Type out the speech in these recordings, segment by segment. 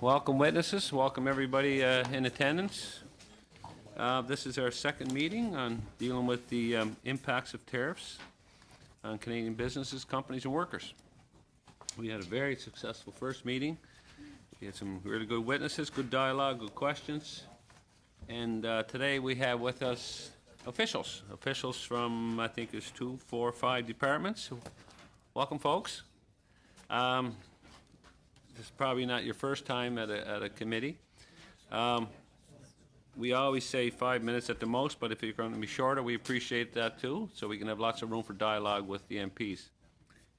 Welcome witnesses, welcome everybody in attendance. This is our second meeting on dealing with the impacts of tariffs on Canadian businesses, companies, and workers. We had a very successful first meeting. We had some really good witnesses, good dialogue, good questions. And today we have with us officials from, I think it's 2, 4, 5 departments. Welcome, folks. This is probably not your first time at a committee. We always say 5 minutes at the most, but if you're going to be shorter, we appreciate that too, so we can have lots of room for dialogue with the MPs.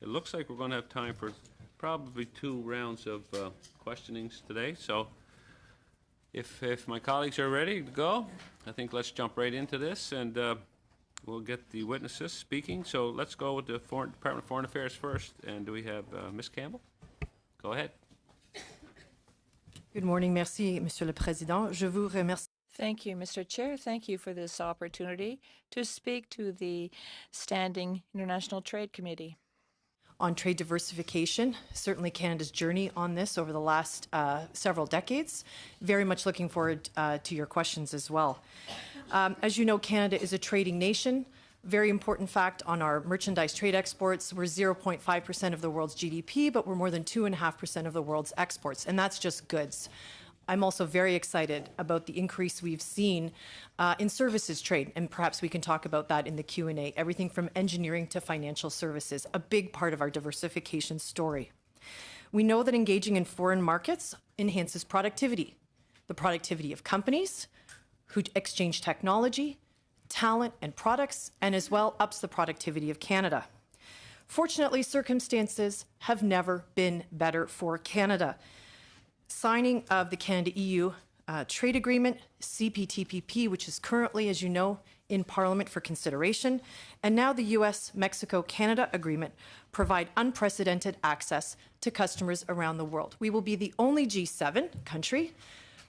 It looks like we're going to have time for probably 2 rounds of questionings today. So if my colleagues are ready to go, I think let's jump right into this, and we'll get the witnesses speaking. So let's go with the Department of Foreign Affairs first. And do we have Ms. Campbell? Go ahead. Good morning. Merci, Monsieur le Président. Je vous remercie. Thank you, Mr. Chair. Thank you for this opportunity to speak to the Standing International Trade Committee. On trade diversification, certainly Canada's journey on this over the last several decades. Very much looking forward to your questions as well. As you know, Canada is a trading nation. Very important fact on our merchandise trade exports, we're 0.5% of the world's GDP, but we're more than 2.5% of the world's exports, and that's just goods. I'm also very excited about the increase we've seen in services trade, and perhaps we can talk about that in the Q&A. Everything from engineering to financial services, a big part of our diversification story. We know that engaging in foreign markets enhances productivity, the productivity of companies who exchange technology, talent, and products, and as well ups the productivity of Canada. Fortunately, circumstances have never been better for Canada. Signing of the Canada-EU trade agreement, CPTPP, which is currently, as you know, in Parliament for consideration, and now the US-Mexico-Canada agreement provide unprecedented access to customers around the world. We will be the only G7 country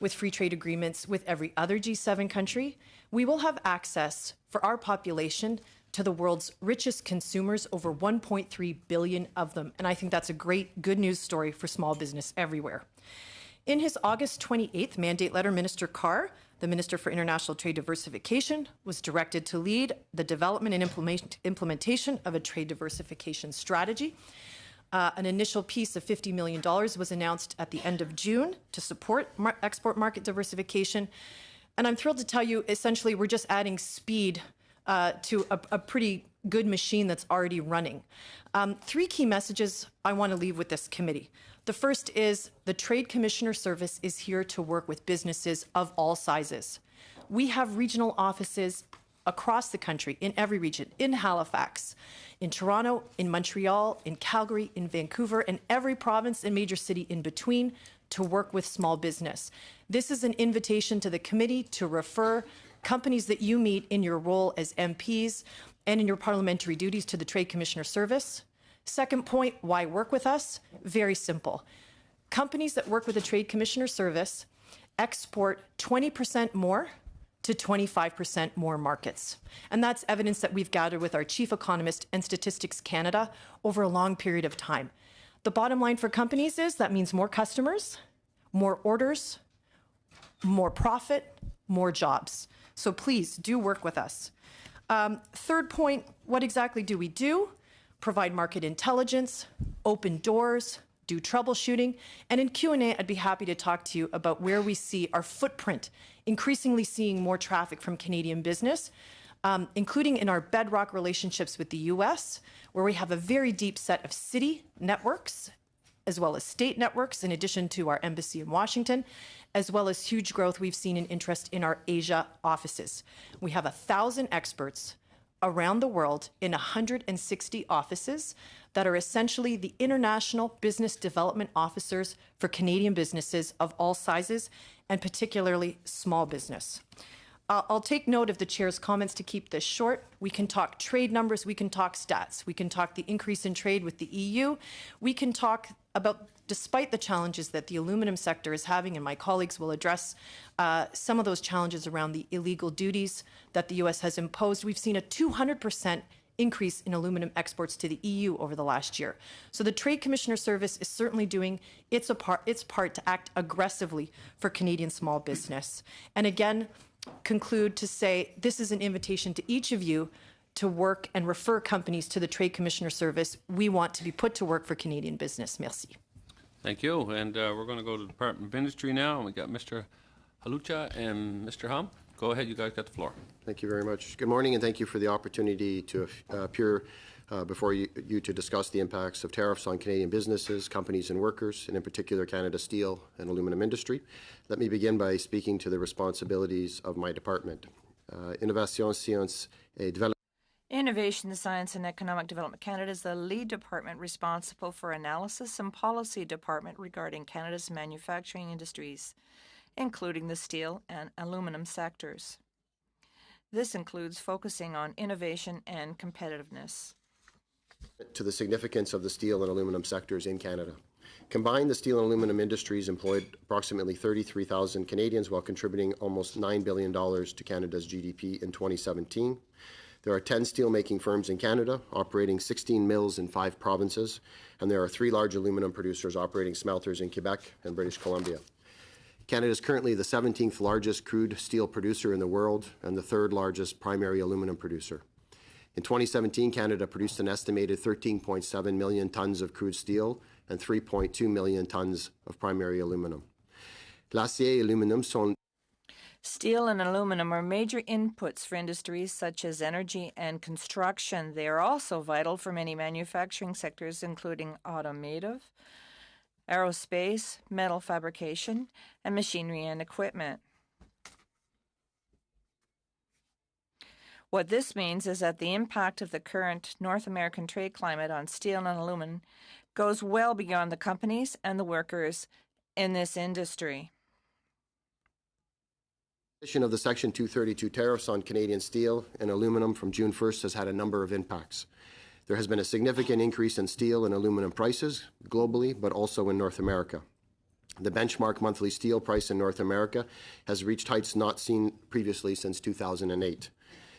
with free trade agreements with every other G7 country. We will have access for our population to the world's richest consumers, over 1.3 billion of them. And I think that's a great good news story for small business everywhere. In his August 28th mandate letter, Minister Carr, the Minister for International Trade Diversification, was directed to lead the development and implementation of a trade diversification strategy. An initial piece of $50 million was announced at the end of June to support export market diversification. And I'm thrilled to tell you, essentially, we're just adding speed to a pretty good machine that's already running. 3 key messages I want to leave with this committee. The first is the Trade Commissioner Service is here to work with businesses of all sizes. We have regional offices across the country, in every region, in Halifax, in Toronto, in Montreal, in Calgary, in Vancouver, and every province and major city in between to work with small business. This is an invitation to the committee to refer companies that you meet in your role as MPs and in your parliamentary duties to the Trade Commissioner Service. Second point, why work with us? Very simple. Companies that work with the Trade Commissioner Service export 20% more to 25% more markets. And that's evidence that we've gathered with our chief economist and Statistics Canada over a long period of time. The bottom line for companies is that means more customers, more orders, more profit, more jobs. So please do work with us. Third point, what exactly do we do? Provide market intelligence, open doors, do troubleshooting, and in Q&A, I'd be happy to talk to you about where we see our footprint, increasingly seeing more traffic from Canadian business, including in our bedrock relationships with the US, where we have a very deep set of city networks, as well as state networks, in addition to our embassy in Washington, as well as huge growth we've seen in interest in our Asia offices. We have 1,000 experts around the world in 160 offices that are essentially the international business development officers for Canadian businesses of all sizes, and particularly small business. I'll take note of the chair's comments to keep this short. We can talk trade numbers, we can talk stats, we can talk the increase in trade with the EU, we can talk about, despite the challenges that the aluminum sector is having, and my colleagues will address some of those challenges around the illegal duties that the US has imposed. We've seen a 200% increase in aluminum exports to the EU over the last year. So the Trade Commissioner Service is certainly doing its part to act aggressively for Canadian small business. And again, conclude to say this is an invitation to each of you to work and refer companies to the Trade Commissioner Service. We want to be put to work for Canadian business. Merci. Thank you. And we're going to go to the Department of Industry now. And we got Mr. Halucha and Mr. Hum. Go ahead. You guys got the floor. Thank you very much. Good morning, and thank you for the opportunity to appear before you to discuss the impacts of tariffs on Canadian businesses, companies, and workers, and in particular Canada's steel and aluminum industry. Let me begin by speaking to the responsibilities of my department. Innovation, Science et Développement. Innovation, Science and Economic Development Canada is the lead department responsible for analysis and policy department regarding Canada's manufacturing industries, including the steel and aluminum sectors. This includes focusing on innovation and competitiveness. To the significance of the steel and aluminum sectors in Canada. Combined, the steel and aluminum industries employed approximately 33,000 Canadians while contributing almost $9 billion to Canada's GDP in 2017. There are 10 steelmaking firms in Canada, operating 16 mills in 5 provinces, and there are 3 large aluminum producers operating smelters in Quebec and British Columbia. Canada is currently the 17th largest crude steel producer in the world and the 3rd largest primary aluminum producer. In 2017, Canada produced an estimated 13.7 million tons of crude steel and 3.2 million tons of primary aluminum. L'acier et l'aluminium sont Steel and aluminum are major inputs for industries such as energy and construction. They are also vital for many manufacturing sectors, including automotive, aerospace, metal fabrication, and machinery and equipment. What this means is that the impact of the current North American trade climate on steel and aluminum goes well beyond the companies and the workers in this industry. Of the Section 232 tariffs on Canadian steel and aluminum from June 1st has had a number of impacts. There has been a significant increase in steel and aluminum prices globally, but also in North America. The benchmark monthly steel price in North America has reached heights not seen previously since 2008.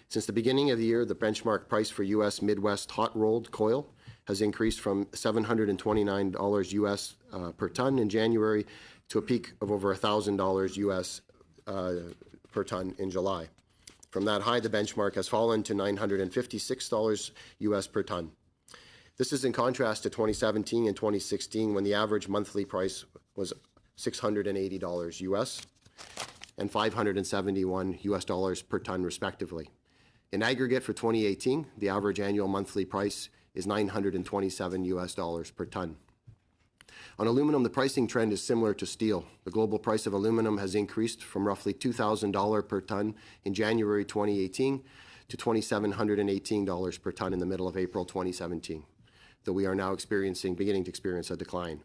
Since the beginning of the year, the benchmark price for U.S. Midwest hot-rolled coil has increased from $729 U.S. Per ton in January to a peak of over $1,000 U.S. Per ton in July. From that high, the benchmark has fallen to $956 U.S. per ton. This is in contrast to 2017 and 2016, when the average monthly price was $680 U.S. and $571 U.S. dollars per ton, respectively. In aggregate for 2018, the average annual monthly price is $927 U.S. dollars per ton. On aluminum, the pricing trend is similar to steel. The global price of aluminum has increased from roughly $2,000 per ton in January 2018 to $2,718 per ton in the middle of April 2017, though we are now beginning to experience a decline.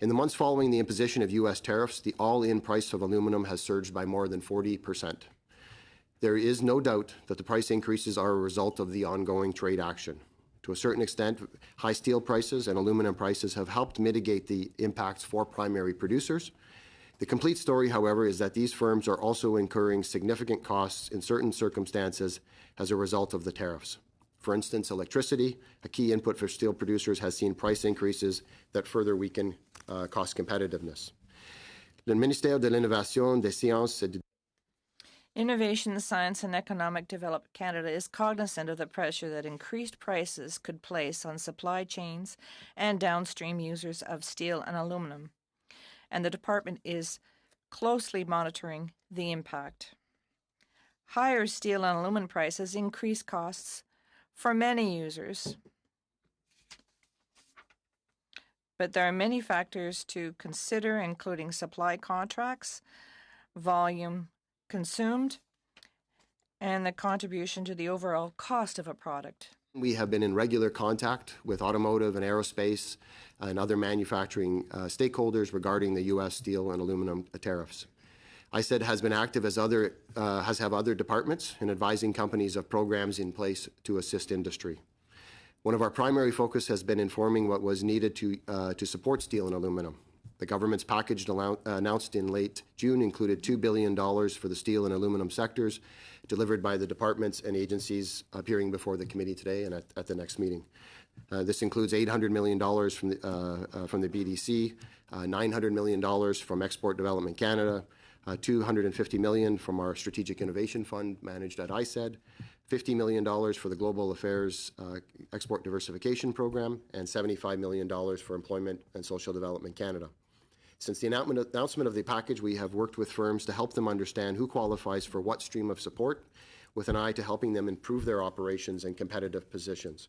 In the months following the imposition of U.S. tariffs, the all-in price of aluminum has surged by more than 40%. There is no doubt that the price increases are a result of the ongoing trade action. To a certain extent, high steel prices and aluminum prices have helped mitigate the impacts for primary producers. The complete story, however, is that these firms are also incurring significant costs in certain circumstances as a result of the tariffs. For instance, electricity, a key input for steel producers, has seen price increases that further weaken cost competitiveness. Le ministère de l'Innovation, des Sciences et de Innovation, Science and Economic Development Canada is cognizant of the pressure that increased prices could place on supply chains and downstream users of steel and aluminum, and the department is closely monitoring the impact. Higher steel and aluminum prices increase costs for many users, but there are many factors to consider, including supply contracts, volume consumed, and the contribution to the overall cost of a product. We have been in regular contact with automotive and aerospace and other manufacturing stakeholders regarding the U.S. steel and aluminum tariffs. ISED has been active as have other departments in advising companies of programs in place to assist industry. One of our primary focus has been informing what was needed to support steel and aluminum. The government's package announced in late June included $2 billion for the steel and aluminum sectors, delivered by the departments and agencies appearing before the committee today and at the next meeting. This includes $800 million from the BDC, $900 million from Export Development Canada, $250 million from our Strategic Innovation Fund managed at ISED, $50 million for the Global Affairs Export Diversification Program, and $75 million for Employment and Social Development Canada. Since the announcement of the package, we have worked with firms to help them understand who qualifies for what stream of support, with an eye to helping them improve their operations and competitive positions.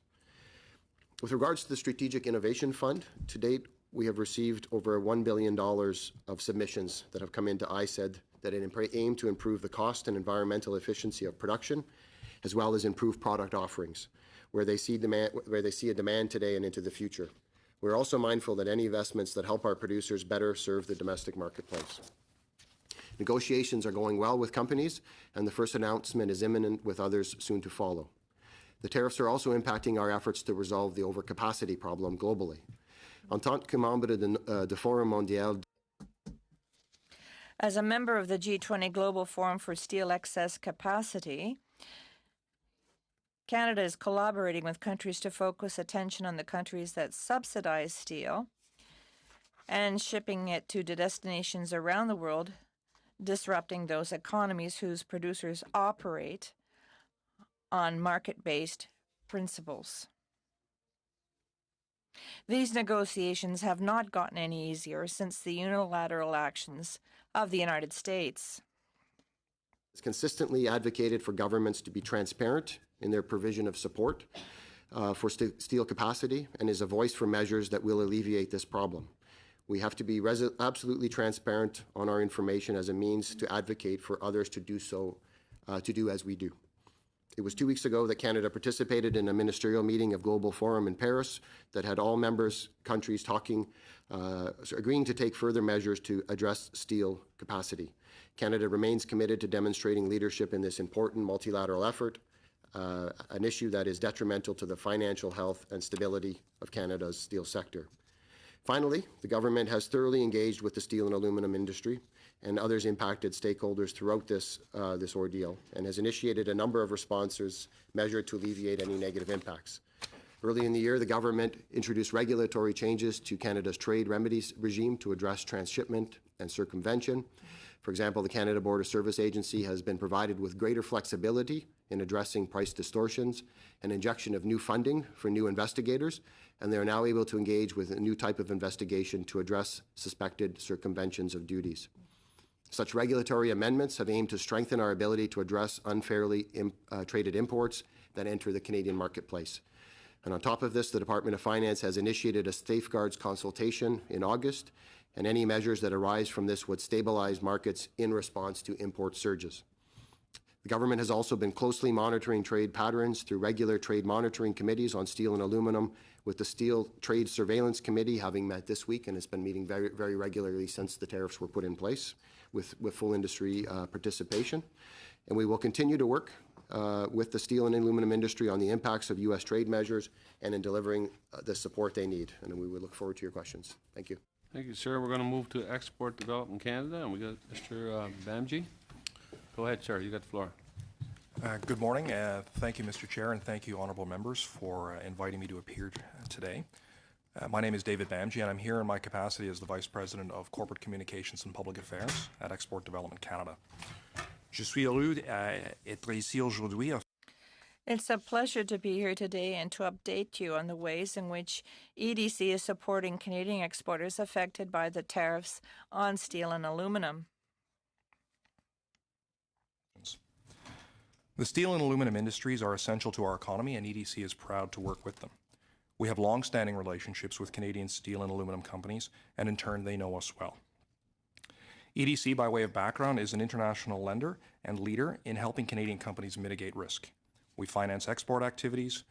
With regards to the Strategic Innovation Fund, to date, we have received over $1 billion of submissions that have come into ISED that aim to improve the cost and environmental efficiency of production, as well as improve product offerings, where they see a demand today and into the future. We're also mindful that any investments that help our producers better serve the domestic marketplace. Negotiations are going well with companies, and the first announcement is imminent, with others soon to follow. The tariffs are also impacting our efforts to resolve the overcapacity problem globally. En tant que membre du Forum mondial. As a member of the G20 Global Forum for Steel Excess Capacity, Canada is collaborating with countries to focus attention on the countries that subsidize steel and shipping it to destinations around the world, disrupting those economies whose producers operate on market-based principles. These negotiations have not gotten any easier since the unilateral actions of the United States. It's consistently advocated for governments to be transparent in their provision of support for steel capacity, and is a voice for measures that will alleviate this problem. We have to be absolutely transparent on our information as a means to advocate for others to do so, to do as we do. It was 2 weeks ago that Canada participated in a ministerial meeting of Global Forum in Paris that had all members countries agreeing to take further measures to address steel capacity. Canada remains committed to demonstrating leadership in this important multilateral effort, an issue that is detrimental to the financial health and stability of Canada's steel sector. Finally, the government has thoroughly engaged with the steel and aluminum industry and others impacted stakeholders throughout this ordeal, and has initiated a number of responses measured to alleviate any negative impacts. Early in the year, the government introduced regulatory changes to Canada's trade remedies regime to address transshipment and circumvention. For example, the Canada Border Service Agency has been provided with greater flexibility in addressing price distortions, an injection of new funding for new investigators, and they are now able to engage with a new type of investigation to address suspected circumventions of duties. Such regulatory amendments have aimed to strengthen our ability to address unfairly traded imports that enter the Canadian marketplace. And on top of this, the Department of Finance has initiated a safeguards consultation in August, and any measures that arise from this would stabilize markets in response to import surges. The government has also been closely monitoring trade patterns through regular trade monitoring committees on steel and aluminum, with the Steel Trade Surveillance Committee having met this week and has been meeting very, very regularly since the tariffs were put in place, with full industry participation. And we will continue to work with the steel and aluminum industry on the impacts of U.S. trade measures and in delivering the support they need. And we would look forward to your questions. Thank you. Thank you, sir. We're going to move to Export Development Canada, and we got Mr. Bamji. Go ahead, sir. You got the floor. Good morning. Thank you, Mr. Chair, and thank you, honourable members, for inviting me to appear today. My name is David Bamji, and I'm here in my capacity as the Vice President of Corporate Communications and Public Affairs at Export Development Canada. Je suis heureux d'être ici aujourd'hui. It's a pleasure to be here today and to update you on the ways in which EDC is supporting Canadian exporters affected by the tariffs on steel and aluminum. The steel and aluminum industries are essential to our economy, and EDC is proud to work with them. We have long-standing relationships with Canadian steel and aluminum companies, and in turn, they know us well. EDC, by way of background, is an international lender and leader in helping Canadian companies mitigate risk. We finance export activities,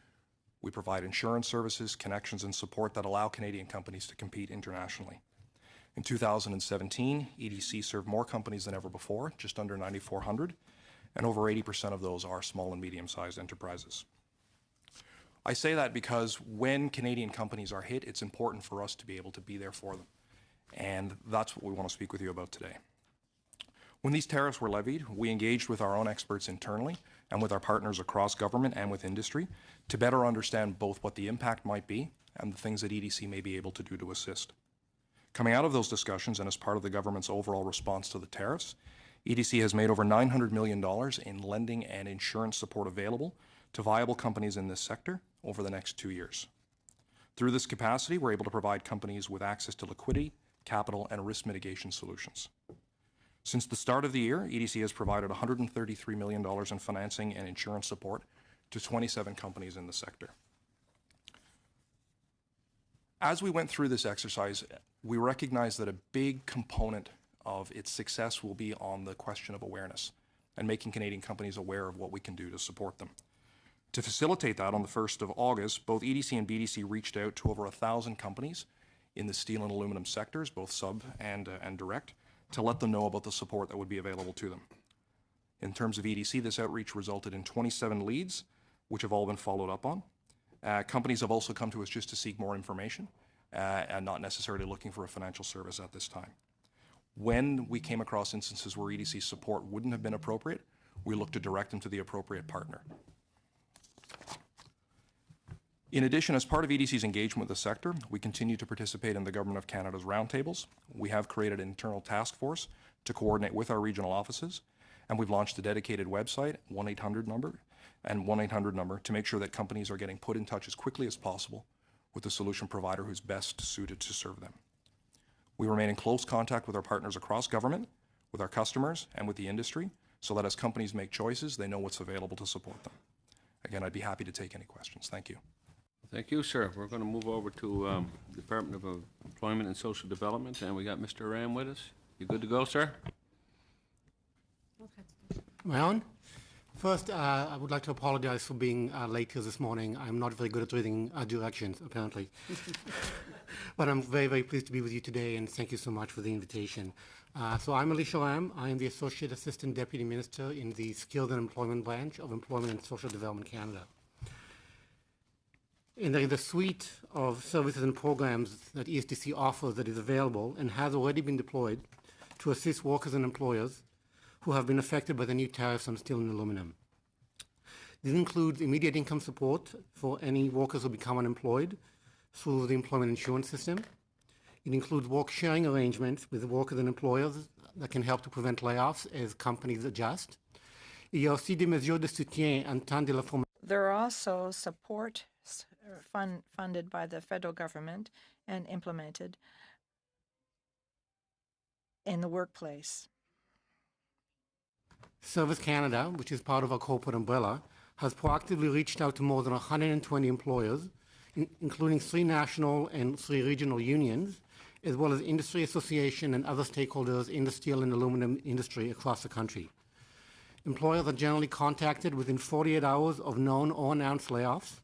we provide insurance services, connections, and support that allow Canadian companies to compete internationally. In 2017, EDC served more companies than ever before, just under 9,400, and over 80% of those are small and medium-sized enterprises. I say that because when Canadian companies are hit, it's important for us to be able to be there for them. and that's what we want to speak with you about today. When these tariffs were levied, we engaged with our own experts internally and with our partners across government and with industry to better understand both what the impact might be and the things that EDC may be able to do to assist. Coming out of those discussions and as part of the government's overall response to the tariffs, EDC has made over $900 million in lending and insurance support available to viable companies in this sector over the next 2 years. Through this capacity, we're able to provide companies with access to liquidity, capital, and risk mitigation solutions. Since the start of the year, EDC has provided $133 million in financing and insurance support to 27 companies in the sector. As we went through this exercise, we recognized that a big component of its success will be on the question of awareness and making Canadian companies aware of what we can do to support them. To facilitate that, on the 1st of August, both EDC and BDC reached out to over 1,000 companies in the steel and aluminum sectors, both sub and direct, to let them know about the support that would be available to them. In terms of EDC, this outreach resulted in 27 leads, which have all been followed up on. Companies have also come to us just to seek more information and not necessarily looking for a financial service at this time. When we came across instances where EDC support wouldn't have been appropriate, we looked to direct them to the appropriate partner. In addition, as part of EDC's engagement with the sector, we continue to participate in the Government of Canada's roundtables. We have created an internal task force to coordinate with our regional offices, and we've launched a dedicated website, 1-800 number, and 1-800 number to make sure that companies are getting put in touch as quickly as possible with the solution provider who's best suited to serve them. We remain in close contact with our partners across government, with our customers, and with the industry, so that as companies make choices, they know what's available to support them. Again, I'd be happy to take any questions. Thank you. Thank you, sir. We're going to move over to Department of Employment and Social Development, and we got Mr. Ram with us. You good to go, sir? Am I on? First, I would like to apologize for being late here this morning. I'm not very good at reading directions, apparently. But I'm very, very pleased to be with you today, and thank you so much for the invitation. So I'm Alicia Ram. I am the Associate Assistant Deputy Minister in the Skills and Employment Branch of Employment and Social Development Canada. In the suite of services and programs that ESDC offers that is available and has already been deployed to assist workers and employers who have been affected by the new tariffs on steel and aluminum. This includes immediate income support for any workers who become unemployed through the employment insurance system. It includes work sharing arrangements with workers and employers that can help to prevent layoffs as companies adjust. Il y a aussi des mesures de soutien en temps de la formation. There are also support funded by the federal government and implemented in the workplace. Service Canada, which is part of our corporate umbrella, has proactively reached out to more than 120 employers, including 3 national and 3 regional unions, as well as industry association and other stakeholders in the steel and aluminum industry across the country. Employers are generally contacted within 48 hours of known or announced layoffs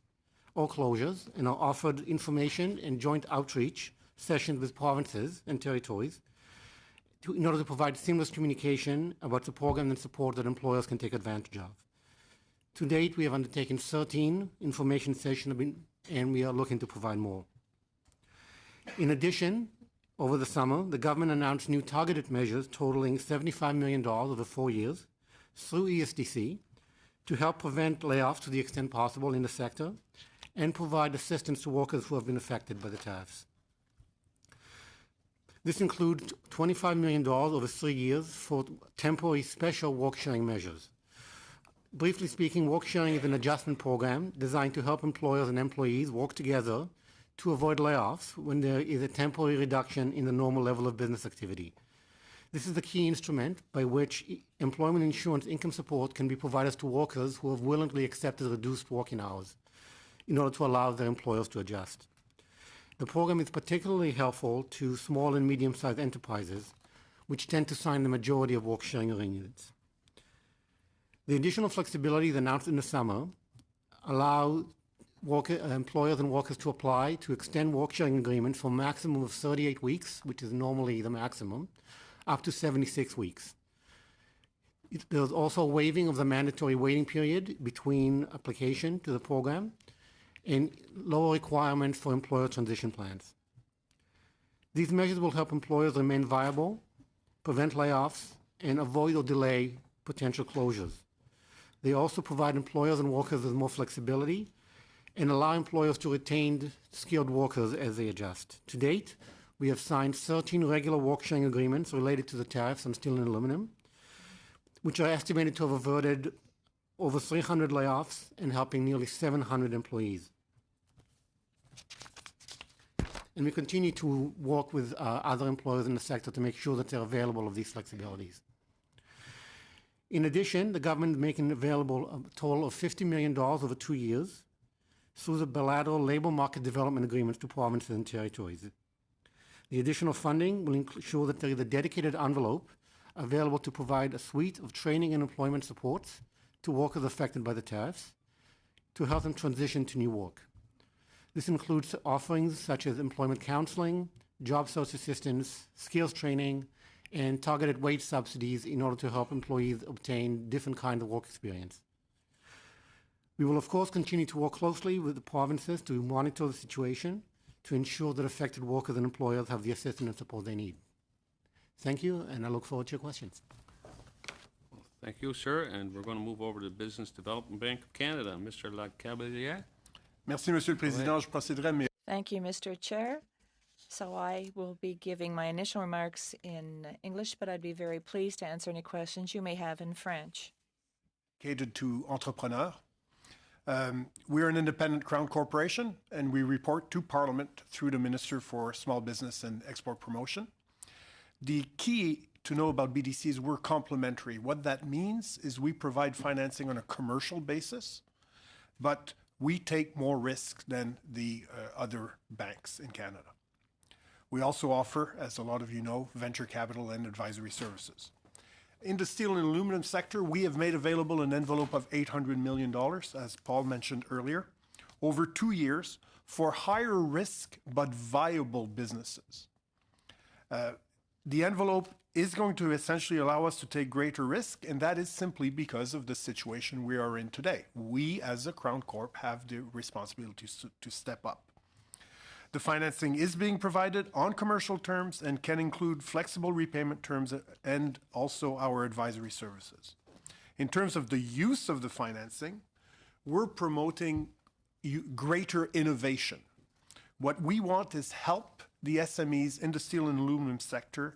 or closures and are offered information and joint outreach sessions with provinces and territories in order to provide seamless communication about the program and support that employers can take advantage of. To date, we have undertaken 13 information sessions and we are looking to provide more. In addition, over the summer, the government announced new targeted measures totaling $75 million over 4 years through ESDC to help prevent layoffs to the extent possible in the sector and provide assistance to workers who have been affected by the tariffs. This includes $25 million over 3 years for temporary special work-sharing measures. Briefly speaking, work-sharing is an adjustment program designed to help employers and employees work together to avoid layoffs when there is a temporary reduction in the normal level of business activity. This is the key instrument by which employment insurance income support can be provided to workers who have willingly accepted reduced working hours in order to allow their employers to adjust. The program is particularly helpful to small and medium-sized enterprises, which tend to sign the majority of work-sharing arrangements. The additional flexibilities announced in the summer allow employers and workers to apply to extend work-sharing agreements for a maximum of 38 weeks, which is normally the maximum, up to 76 weeks. There's also a waiving of the mandatory waiting period between application to the program and lower requirements for employer transition plans. These measures will help employers remain viable, prevent layoffs, and avoid or delay potential closures. They also provide employers and workers with more flexibility and allow employers to retain skilled workers as they adjust. To date, we have signed 13 regular work-sharing agreements related to the tariffs on steel and aluminum, which are estimated to have averted over 300 layoffs and helping nearly 700 employees. And we continue to work with other employers in the sector to make sure that they're available of these flexibilities. In addition, the government is making available a total of $50 million over 2 years through the bilateral labor market development agreements to provinces and territories. The additional funding will ensure that there is a dedicated envelope available to provide a suite of training and employment supports to workers affected by the tariffs to help them transition to new work. This includes offerings such as employment counseling, job search assistance, skills training, and targeted wage subsidies in order to help employees obtain different kinds of work experience. We will, of course, continue to work closely with the provinces to monitor the situation to ensure that affected workers and employers have the assistance and support they need. Thank you, and I look forward to your questions. Thank you, sir. And we're going to move over to the Business Development Bank of Canada. Mr. Lacabelliere. Merci, Monsieur le Président. Je procéderai à mes... Thank you, Mr. Chair. So I will be giving my initial remarks in English, but I'd be very pleased to answer any questions you may have in French. Catered to entrepreneurs. We're an independent Crown corporation, and we report to Parliament through the Minister for Small Business and Export Promotion. The key to know about BDC is we're complementary. What that means is we provide financing on a commercial basis, but we take more risk than the other banks in Canada. We also offer, as a lot of you know, venture capital and advisory services. In the steel and aluminum sector, we have made available an envelope of $800 million, as Paul mentioned earlier, over 2 years for higher risk but viable businesses. The envelope is going to essentially allow us to take greater risk, and that is simply because of the situation we are in today. We, as a Crown Corp, have the responsibility to step up. The financing is being provided on commercial terms and can include flexible repayment terms and also our advisory services. In terms of the use of the financing, we're promoting greater innovation. What we want is help the SMEs in the steel and aluminum sector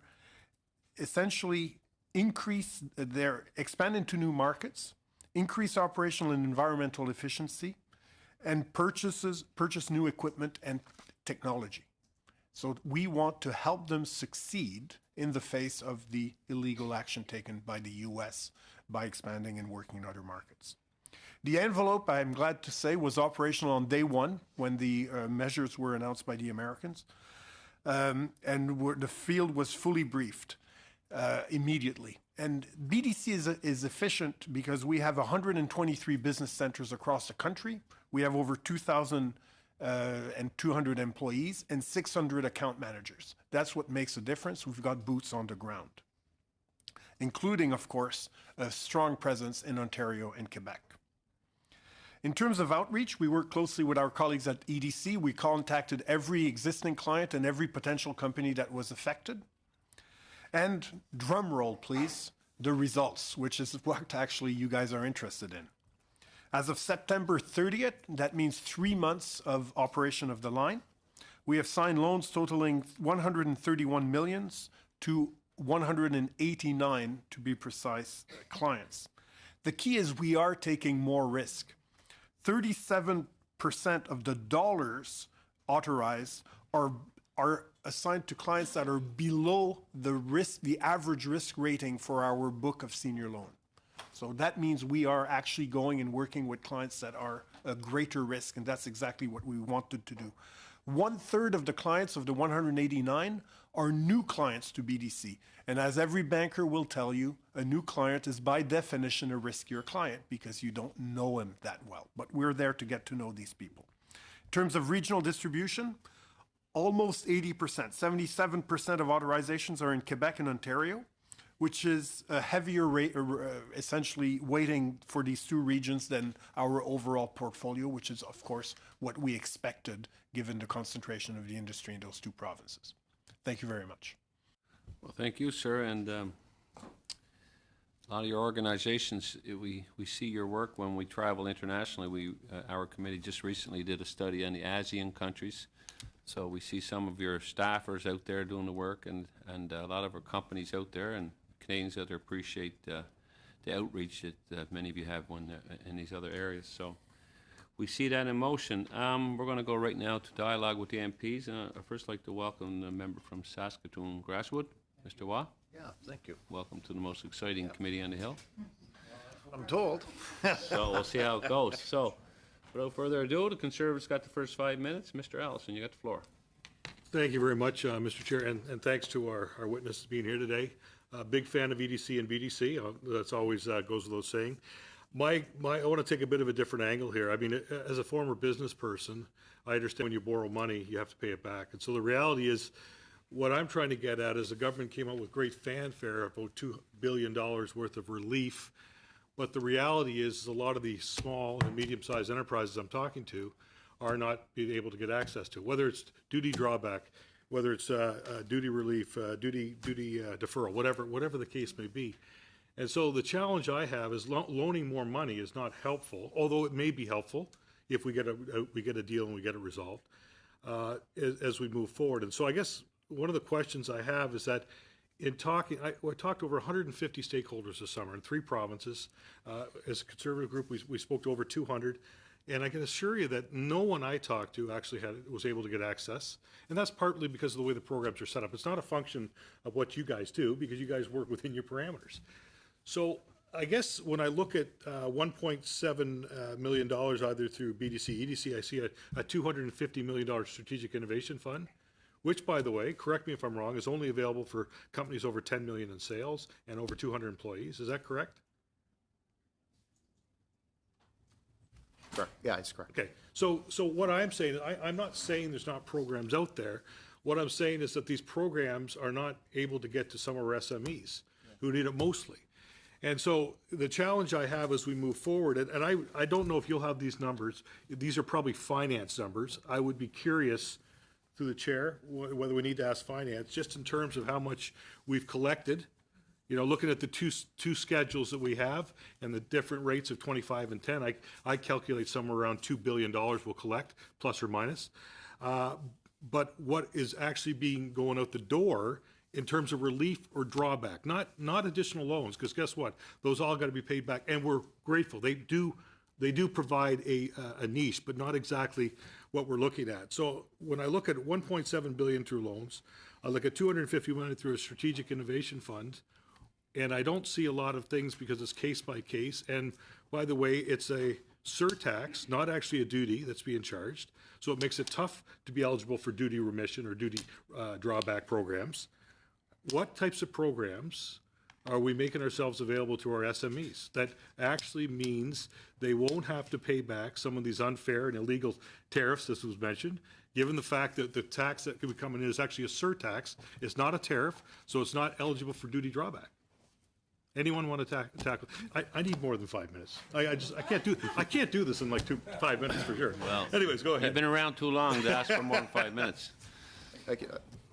essentially expand into new markets, increase operational and environmental efficiency, and purchase new equipment and technology. So we want to help them succeed in the face of the illegal action taken by the US by expanding and working in other markets. The envelope, I'm glad to say, was operational on day one when the measures were announced by the Americans. And the field was fully briefed immediately. And BDC is efficient because we have 123 business centers across the country. We have over 2,200 employees and 600 account managers. That's what makes a difference. We've got boots on the ground, including, of course, a strong presence in Ontario and Quebec. In terms of outreach, we work closely with our colleagues at EDC. We contacted every existing client and every potential company that was affected. And drum roll, please, the results, which is what actually you guys are interested in. As of September 30th, that means 3 months of operation of the line, we have signed loans totaling $131 million to 189, to be precise, clients. The key is we are taking more risk. 37% of the dollars authorized are assigned to clients that are below the average risk rating for our book of senior loan. So that means we are actually going and working with clients that are a greater risk, and that's exactly what we wanted to do. 1/3 of the clients of the 189 are new clients to BDC. And as every banker will tell you, a new client is by definition a riskier client because you don't know him that well. But we're there to get to know these people. In terms of regional distribution, almost 80%, 77% of authorizations are in Quebec and Ontario, which is a heavier rate, essentially weighting for these two regions than our overall portfolio, which is, of course, what we expected given the concentration of the industry in those two provinces. Thank you very much. Well, thank you, sir, and a lot of your organizations, we see your work when we travel internationally. Our committee just recently did a study on the ASEAN countries, so we see some of your staffers out there doing the work, and a lot of our companies out there, and Canadians out there appreciate the outreach that many of you have in these other areas. So we see that in motion. We're going to go right now to dialogue with the MPs. I'd first like to welcome the member from Saskatoon Grasswood, Mr. Waugh. Yeah, thank you. Welcome to the most exciting committee on the Hill. I'm told. So we'll see how it goes. So without further ado, the Conservatives got the first 5 minutes. Mr. Allison, you got the floor. Thank you very much, Mr. Chair, and thanks to our witnesses being here today. Big fan of EDC and BDC. That's always goes without saying. I want to take a bit of a different angle here. I mean, as a former business person, I understand when you borrow money, you have to pay it back. And so the reality is, what I'm trying to get at is the government came out with great fanfare, about $2 billion worth of relief. But the reality is a lot of the small and medium-sized enterprises I'm talking to are not being able to get access to, whether it's duty drawback, whether it's duty relief, duty deferral, whatever the case may be. And so the challenge I have is loaning more money is not helpful, although it may be helpful if we get a deal and we get it resolved as we move forward. And so I guess one of the questions I have is that in talking, I talked to over 150 stakeholders this summer in 3 provinces. As a Conservative group, we spoke to over 200. And I can assure you that no one I talked to actually was able to get access. And that's partly because of the way the programs are set up. It's not a function of what you guys do, because you guys work within your parameters. So I guess when I look at $1.7 million either through BDC, EDC, I see a $250 million strategic innovation fund, which, by the way, correct me if I'm wrong, is only available for companies over 10 million in sales and over 200 employees. Is that correct? Correct. Yeah, it's correct. Okay, so what I'm saying, I'm not saying there's not programs out there. What I'm saying is that these programs are not able to get to some of our SMEs who need it mostly. And so the challenge I have as we move forward, and I don't know if you'll have these numbers. These are probably finance numbers. I would be curious through the chair whether we need to ask finance, just in terms of how much we've collected. You know, looking at the two schedules that we have and the different rates of 25 and 10, I calculate somewhere around $2 billion we'll collect, plus or minus. But what is actually going out the door in terms of relief or drawback, not additional loans, because guess what? Those all got to be paid back, and we're grateful. They do provide a niche, but not exactly what we're looking at. So when I look at $1.7 billion through loans, I look at $250 million through a strategic innovation fund, and I don't see a lot of things because it's case by case. And by the way, it's a surtax, not actually a duty that's being charged. So it makes it tough to be eligible for duty remission or duty drawback programs. What types of programs are we making ourselves available to our SMEs? That actually means they won't have to pay back some of these unfair and illegal tariffs, this was mentioned, given the fact that the tax that could be coming in is actually a surtax. It's not a tariff, so it's not eligible for duty drawback. Anyone want to tackle? I need more than 5 minutes. I can't do this in like 5 minutes for sure. Well, anyways, go ahead. You've been around too long to ask for more than 5 minutes.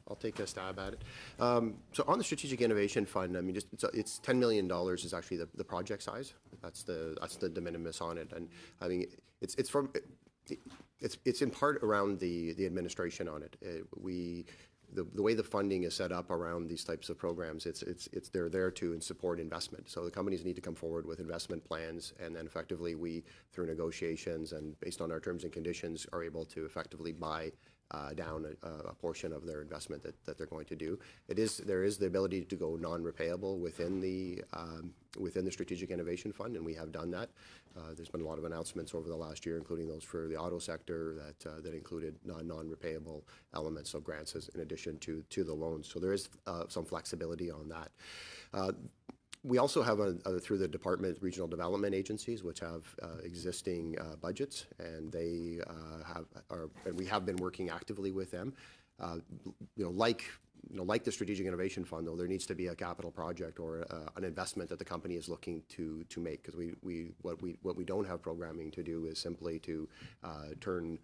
I'll take a stab at it. So on the Strategic Innovation Fund, I mean, it's $10 million is actually the project size. That's the de minimis on it, and I mean it's in part around the administration on it. The way the funding is set up around these types of programs, they're there to support investment. So the companies need to come forward with investment plans, and then effectively we, through negotiations and based on our terms and conditions, are able to effectively buy down a portion of their investment that they're going to do. There is the ability to go non-repayable within the Strategic Innovation Fund, and we have done that. There's been a lot of announcements over the last year, including those for the auto sector that included non-repayable elements, so grants in addition to the loans. So there is some flexibility on that. We also have through the Department of Regional Development agencies, which have existing budgets, and and we have been working actively with them. Like the Strategic Innovation Fund, though, there needs to be a capital project or an investment that the company is looking to make, because what we don't have programming to do is simply to turn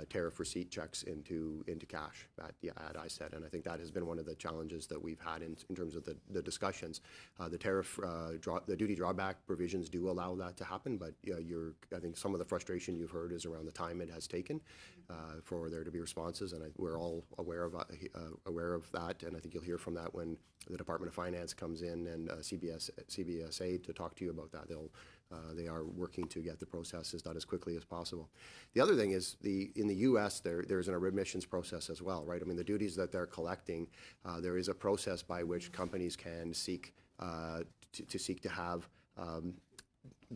tariff receipt checks into cash at ISED. And I think that has been one of the challenges that we've had in terms of the discussions. The tariff, the duty drawback provisions do allow that to happen, but I think some of the frustration you've heard is around the time it has taken for there to be responses, and we're all aware of that, and I think you'll hear from that when the Department of Finance comes in and CBSA to talk to you about that. They are working to get the processes done as quickly as possible. The other thing is in the U.S. there's an remissions process as well, right? I mean, the duties that they're collecting, there is a process by which companies can seek to have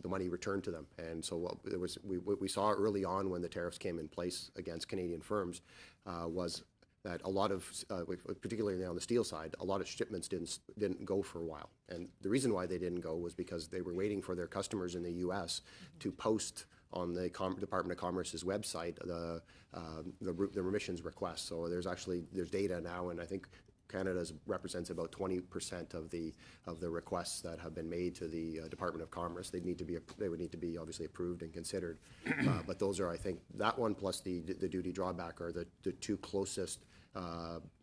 the money returned to them. And so what we saw early on when the tariffs came in place against Canadian firms was that a lot of, particularly on the steel side, a lot of shipments didn't go for a while. And the reason why they didn't go was because they were waiting for their customers in the U.S. to post on the Department of Commerce's website the remissions request. So there's data now, and I think Canada represents about 20% of the requests that have been made to the Department of Commerce. They would need to be obviously approved and considered. But those are, I think, that one plus the duty drawback are the two closest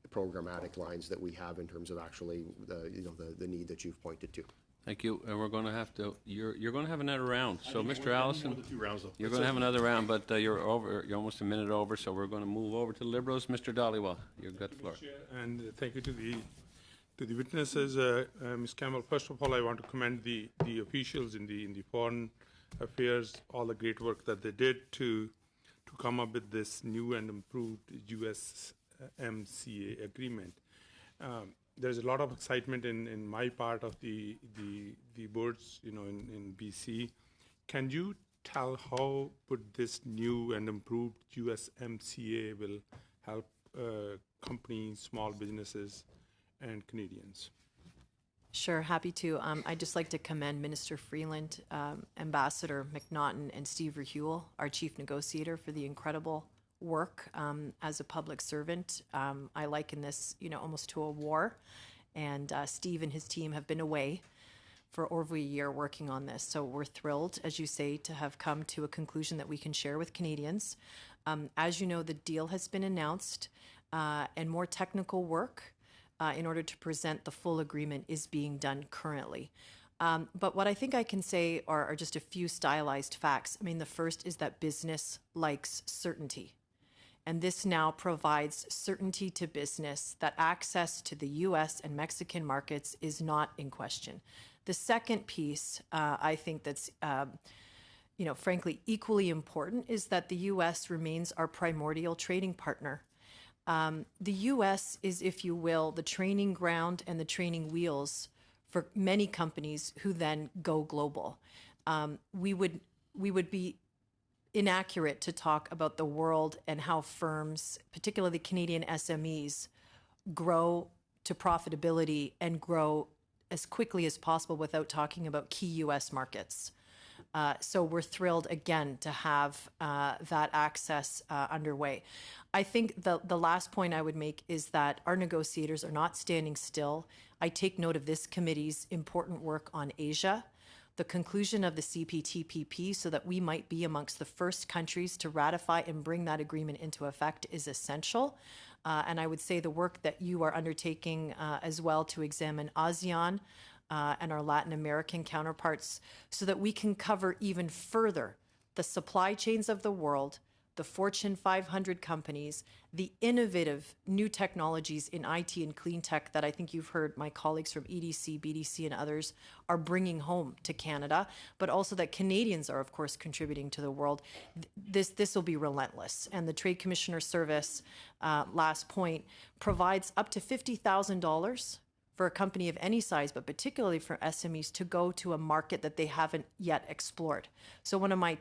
programmatic lines that we have in terms of actually the need that you've pointed to. Thank you. And we're going to have to, you're going to have another round. So, Mr. Allison, The 2 rounds, though. you're going to have another round, but you're almost a minute over, so we're going to move over to the Liberals. Mr. Dhaliwal, you've got the floor. And thank you to the witnesses. Ms. Campbell, first of all, I want to commend the officials in the foreign affairs, all the great work that they did to come up with this new and improved USMCA agreement. There's a lot of excitement in my part of the boards, in BC. Can you tell how would this new and improved USMCA will help companies, small businesses, and Canadians? Sure, happy to. I'd just like to commend Minister Freeland, Ambassador McNaughton, and Steve Rahul, our chief negotiator, for the incredible work as a public servant. I liken this, almost to a war. And Steve and his team have been away for over a year working on this. So we're thrilled, as you say, to have come to a conclusion that we can share with Canadians. As you know, the deal has been announced, and more technical work in order to present the full agreement is being done currently. But what I think I can say are just a few stylized facts. I mean, the first is that business likes certainty. And this now provides certainty to business that access to the U.S. and Mexican markets is not in question. The second piece, I think that's, frankly, equally important is that the U.S. remains our primordial trading partner. The U.S. is, if you will, the training ground and the training wheels for many companies who then go global. We would be inaccurate to talk about the world and how firms, particularly Canadian SMEs, grow to profitability and grow as quickly as possible without talking about key U.S. markets. So we're thrilled, again, to have that access underway. I think the last point I would make is that our negotiators are not standing still. I take note of this committee's important work on Asia, the conclusion of the CPTPP so that we might be amongst the first countries to ratify and bring that agreement into effect is essential. And I would say the work that you are undertaking as well to examine ASEAN and our Latin American counterparts so that we can cover even further the supply chains of the world, the Fortune 500 companies, the innovative new technologies in IT and clean tech that I think you've heard my colleagues from EDC, BDC, and others are bringing home to Canada, but also that Canadians are, of course, contributing to the world. This will be relentless. And the Trade Commissioner Service, last point, provides up to $50,000 for a company of any size, but particularly for SMEs, to go to a market that they haven't yet explored. So one of my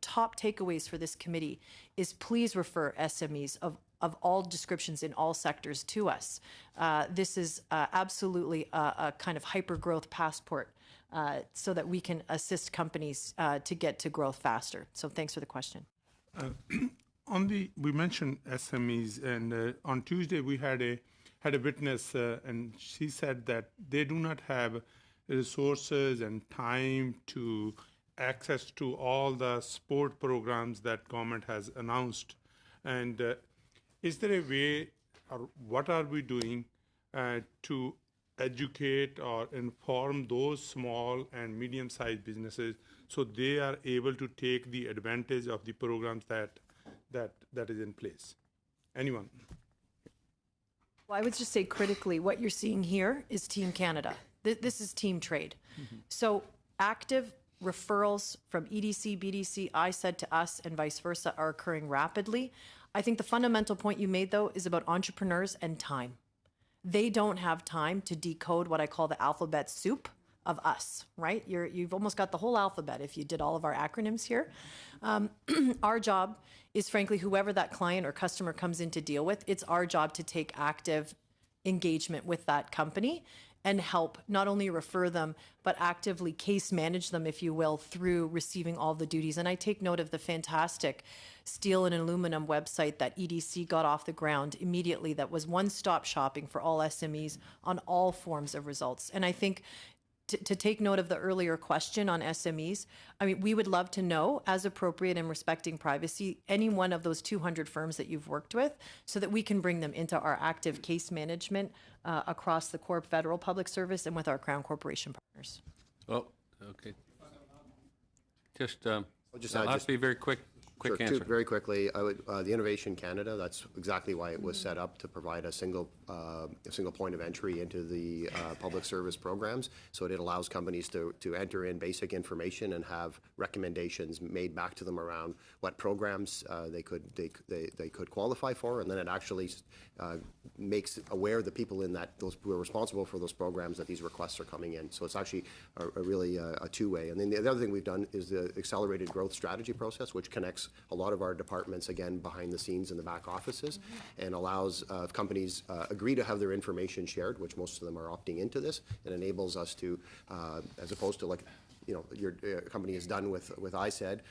top takeaways for this committee is please refer SMEs of all descriptions in all sectors to us. This is absolutely a kind of hyper-growth passport so that we can assist companies to get to growth faster. So thanks for the question. We mentioned SMEs, and on Tuesday we had a witness, and she said that they do not have resources and time to access to all the support programs that government has announced And is there a way, or what are we doing to educate or inform those small and medium-sized businesses so they are able to take the advantage of the programs that is in place? Anyone? Well, I would just say critically, what you're seeing here is Team Canada. This is team trade. So active referrals from EDC, BDC, ISED to us and vice versa are occurring rapidly. I think the fundamental point you made, though, is about entrepreneurs and time. They don't have time to decode what I call the alphabet soup of us, right? You've almost got the whole alphabet if you did all of our acronyms here. Our job is, frankly, whoever that client or customer comes in to deal with, it's our job to take active engagement with that company and help not only refer them, but actively case manage them, if you will, through receiving all the duties. And I take note of the fantastic steel and aluminum website that EDC got off the ground immediately that was one-stop shopping for all SMEs on all forms of results. And I think to take note of the earlier question on SMEs, I mean, we would love to know, as appropriate and respecting privacy, any one of those 200 firms that you've worked with so that we can bring them into our active case management across the core federal public service and with our Crown Corporation partners. Oh, okay. Just, I'll just add, I'll have to be very quick Sure, answer. very quickly, the Innovation Canada, that's exactly why it was set up, to provide a single point of entry into the public service programs. So it allows companies to enter in basic information and have recommendations made back to them around what programs they could qualify for, and then it actually makes aware the people in those who are responsible for those programs that these requests are coming in. So it's actually really a two-way. And then the other thing we've done is the accelerated growth strategy process, which connects a lot of our departments, again, behind the scenes in the back offices, and allows companies agree to have their information shared, which most of them are opting into this. It enables us to, as opposed to like, you know, your company is done with ISED,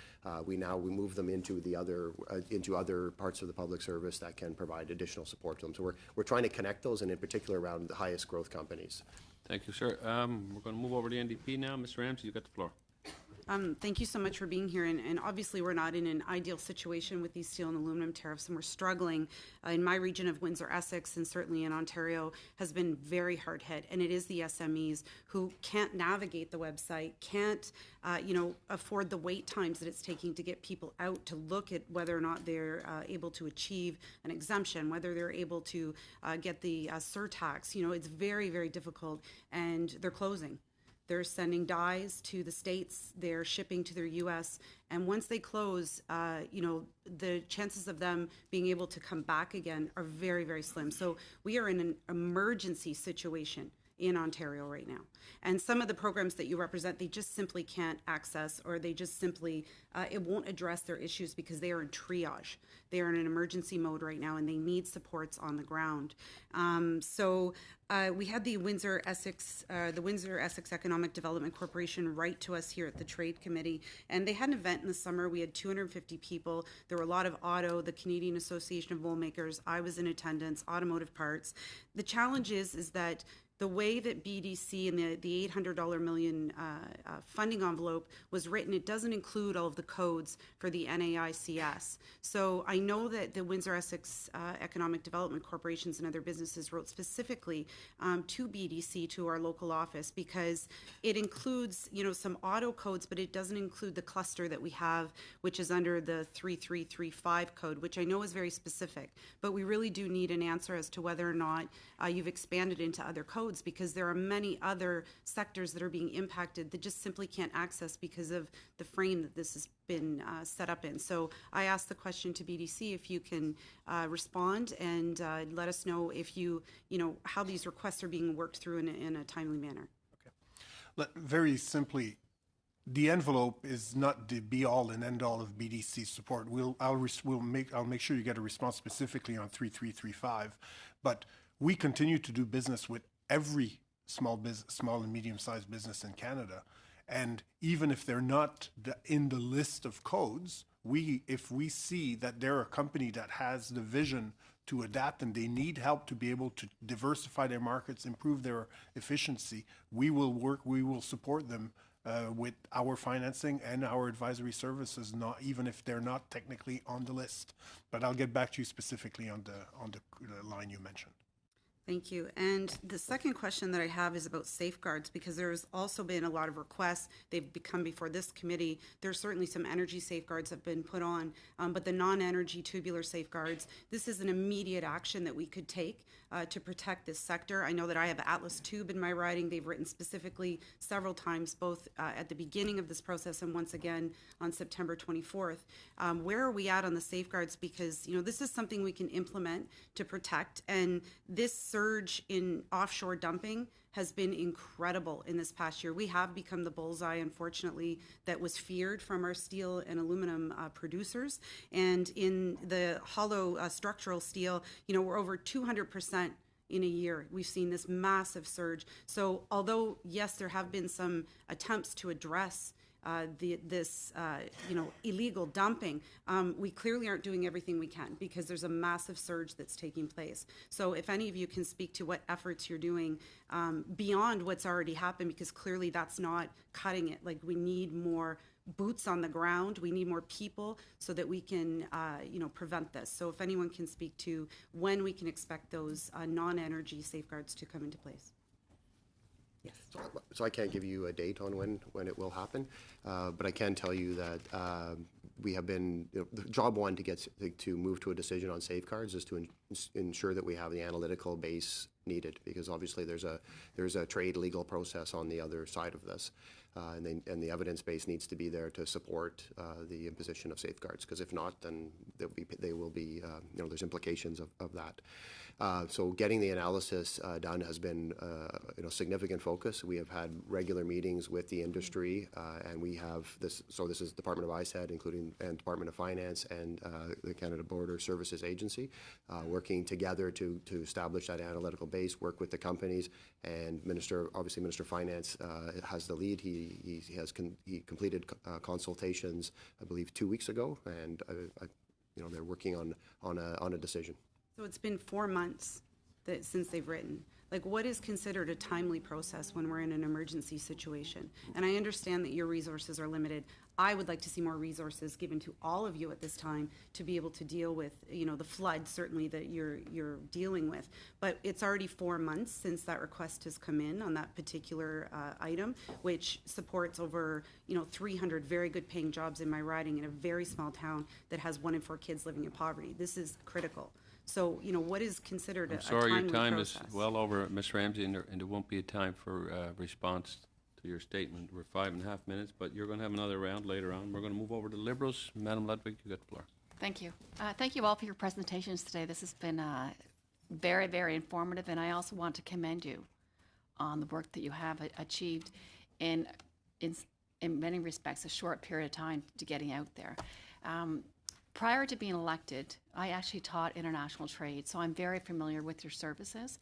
we move them into other parts of the public service that can provide additional support to them. So we're trying to connect those, and in particular around the highest growth companies. Thank you, sir. We're going to move over to NDP now. Ms. Ramsey, you got the floor. Thank you so much for being here. And obviously, we're not in an ideal situation with these steel and aluminum tariffs, and we're struggling. In my region of Windsor-Essex, and certainly in Ontario, has been very hard hit. And it is the SMEs who can't navigate the website, can't afford the wait times that it's taking to get people out to look at whether or not they're able to achieve an exemption, whether they're able to get the surtax. You know, it's very, very difficult, and they're closing. They're sending dies to the States, they're shipping to their U.S., and once they close, the chances of them being able to come back again are very, very slim. So we are in an emergency situation in Ontario right now. And some of the programs that you represent, they just simply can't access, or they just simply, it won't address their issues because they are in triage. They are in an emergency mode right now, and they need supports on the ground. We had the Windsor-Essex Economic Development Corporation write to us here at the Trade Committee, and they had an event in the summer. We had 250 people. There were a lot of the Canadian Association of Wool Makers. I was in attendance, automotive parts. The challenge is that the way that BDC and the $800 million funding envelope was written, it doesn't include all of the codes for the NAICS. So I know that the Windsor-Essex Economic Development Corporations and other businesses wrote specifically to BDC, to our local office, because it includes, some auto codes, but it doesn't include the cluster that we have, which is under the 3335 code, which I know is very specific. But we really do need an answer as to whether or not you've expanded into other codes, because there are many other sectors that are being impacted that just simply can't access because of the frame that this has been set up in. So I asked the question to BDC if you can respond and let us know if how these requests are being worked through in a timely manner. Okay. Very simply, the envelope is not the be-all and end-all of BDC support. I'll make sure you get a response specifically on 3335, but we continue to do business with every small and medium-sized business in Canada, and even if they're not in the list of codes, if we see that they're a company that has the vision to adapt and they need help to be able to diversify their markets, improve their efficiency, we will support them with our financing and our advisory services, not even if they're not technically on the list. But I'll get back to you specifically on the line you mentioned. Thank you. And the second question that I have is about safeguards, because there's also been a lot of requests. They've come before this committee. There's certainly some energy safeguards that have been put on, but the non-energy tubular safeguards, this is an immediate action that we could take to protect this sector. I know that I have Atlas Tube in my riding. They've written specifically several times, both at the beginning of this process and once again on September 24th. Where are we at on the safeguards? Because, you know, this is something we can implement to protect, and this surge in offshore dumping has been incredible in this past year. We have become the bullseye, unfortunately, that was feared from our steel and aluminum producers. And in the hollow structural steel, you know, we're over 200% in a year. We've seen this massive surge. So although, yes, there have been some attempts to address this illegal dumping, we clearly aren't doing everything we can, because there's a massive surge that's taking place. So if any of you can speak to what efforts you're doing beyond what's already happened, because clearly that's not cutting it. Like, we need more boots on the ground. We need more people so that we can, prevent this. So if anyone can speak to when we can expect those non-energy safeguards to come into place. Yes. So I can't give you a date on when it will happen, but I can tell you that we have been, the job one to move to a decision on safeguards is to ensure that we have the analytical base needed, because obviously there's a trade legal process on the other side of this, and the evidence base needs to be there to support the imposition of safeguards, because if not, then they will be there's implications of that. So getting the analysis done has been significant focus. We have had regular meetings with the industry, and we have this. So this is Department of ISED, and Department of Finance and the Canada Border Services Agency, working together to establish that analytical base, work with the companies, and Minister of Finance has the lead. He completed consultations, I believe, 2 weeks ago, and they're working on a decision. So it's been 4 months since they've written. Like, what is considered a timely process when we're in an emergency situation? And I understand that your resources are limited. I would like to see more resources given to all of you at this time to be able to deal with, the flood, certainly, that you're dealing with. But it's already 4 months since that request has come in on that particular item, which supports over, 300 very good paying jobs in my riding in a very small town that has 1 in 4 kids living in poverty. This is critical. So, what is considered a timely process? Sorry, your time is well over, Ms. Ramsey, and there won't be a time for response to your statement. We're 5.5 minutes, but you're going to have another round later on. We're going to move over to Liberals. Madam Ludwig, you got the floor. Thank you. Thank you all for your presentations today. This has been very, very informative, and I also want to commend you on the work that you have achieved in many respects a short period of time to getting out there. Prior to being elected, I actually taught international trade, so I'm very familiar with your services.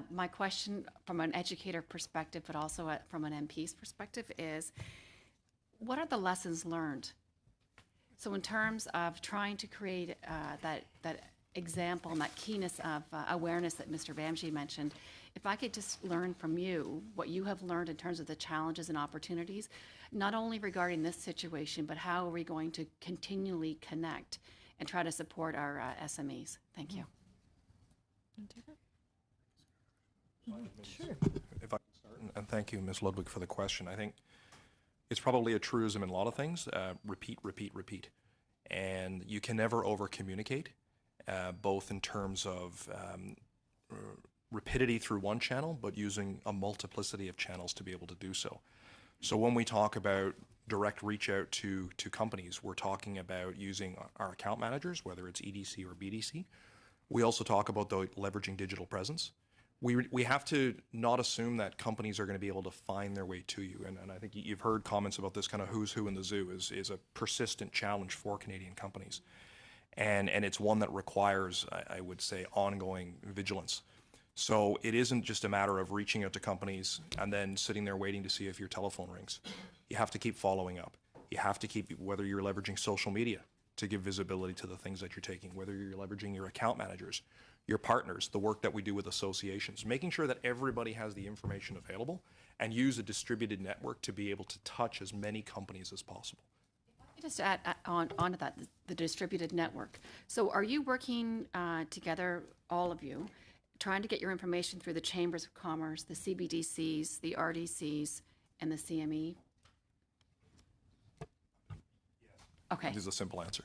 My question from an educator perspective, but also from an MP's perspective, is what are the lessons learned? So in terms of trying to create that example and that keenness of awareness that Mr. Ramsey mentioned, if I could just learn from you what you have learned in terms of the challenges and opportunities, not only regarding this situation, but how are we going to continually connect and try to support our SMEs? Thank you. Sure. If I can start, and thank you, Ms. Ludwig, for the question. I think it's probably a truism in a lot of things, repeat, repeat, repeat. And you can never over-communicate, both in terms of rapidity through one channel, but using a multiplicity of channels to be able to do so. So when we talk about direct reach out to companies, we're talking about using our account managers, whether it's EDC or BDC. We also talk about leveraging digital presence. We have to not assume that companies are going to be able to find their way to you. And I think you've heard comments about this kind of who's who in the zoo is a persistent challenge for Canadian companies. And it's one that requires, I would say, ongoing vigilance. So it isn't just a matter of reaching out to companies and then sitting there waiting to see if your telephone rings. You have to keep following up. You have to keep, whether you're leveraging social media to give visibility to the things that you're taking, whether you're leveraging your account managers, your partners, the work that we do with associations, making sure that everybody has the information available and use a distributed network to be able to touch as many companies as possible. Just to add onto that, the distributed network. So are you working together, all of you, trying to get your information through the Chambers of Commerce, the CBDCs, the RDCs, and the CME? Okay. This is a simple answer.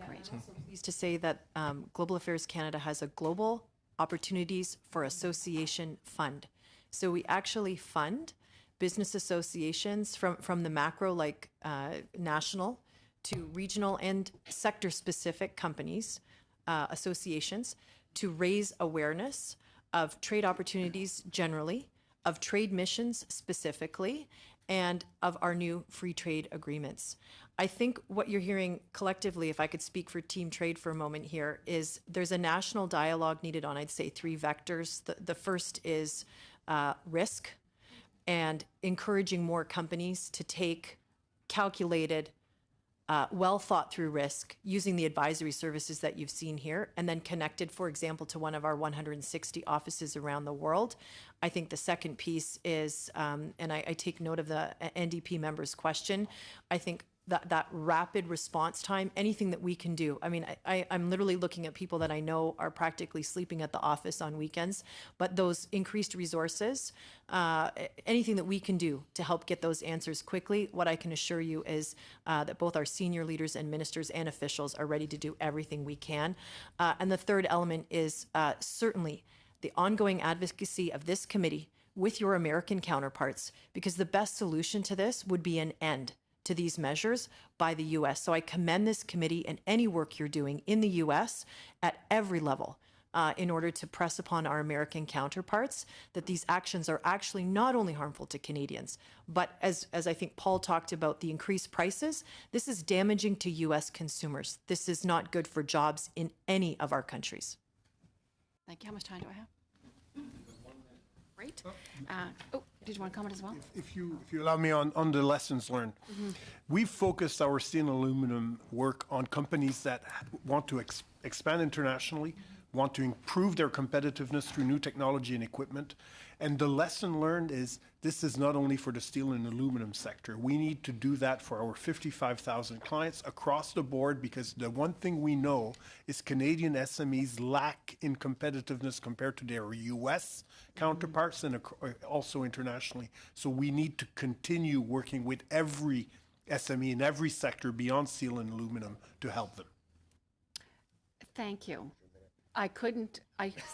Great. Pleased to say that Global Affairs Canada has a Global Opportunities for Association Fund. So we actually fund business associations from the macro, like national, to regional and sector-specific companies, associations, to raise awareness of trade opportunities generally, of trade missions specifically, and of our new free trade agreements. I think what you're hearing collectively, if I could speak for Team Trade for a moment here, is there's a national dialogue needed on, I'd say, 3 vectors. The first is risk, and encouraging more companies to take calculated, well thought through risk using the advisory services that you've seen here, and then connected, for example, to one of our 160 offices around the world. I think the second piece is, and I take note of the NDP member's question, I think that rapid response time, anything that we can do. I mean, I'm literally looking at people that I know are practically sleeping at the office on weekends, but those increased resources, anything that we can do to help get those answers quickly, what I can assure you is that both our senior leaders and ministers and officials are ready to do everything we can. And the third element is certainly the ongoing advocacy of this committee with your American counterparts, because the best solution to this would be an end to these measures by the U.S. So I commend this committee and any work you're doing in the U.S. at every level in order to press upon our American counterparts that these actions are actually not only harmful to Canadians, but as I think Paul talked about, the increased prices, this is damaging to U.S. consumers. This is not good for jobs in any of our countries. Thank you. How much time do I have? Great. Did you want to comment as well? If you allow me on the lessons learned, we've focused our steel and aluminum work on companies that want to expand internationally, want to improve their competitiveness through new technology and equipment. And the lesson learned is this is not only for the steel and aluminum sector. We need to do that for our 55,000 clients across the board, because the one thing we know is Canadian SMEs lack in competitiveness compared to their U.S. counterparts and also internationally. So we need to continue working with every SME in every sector beyond steel and aluminum to help them. Thank you. I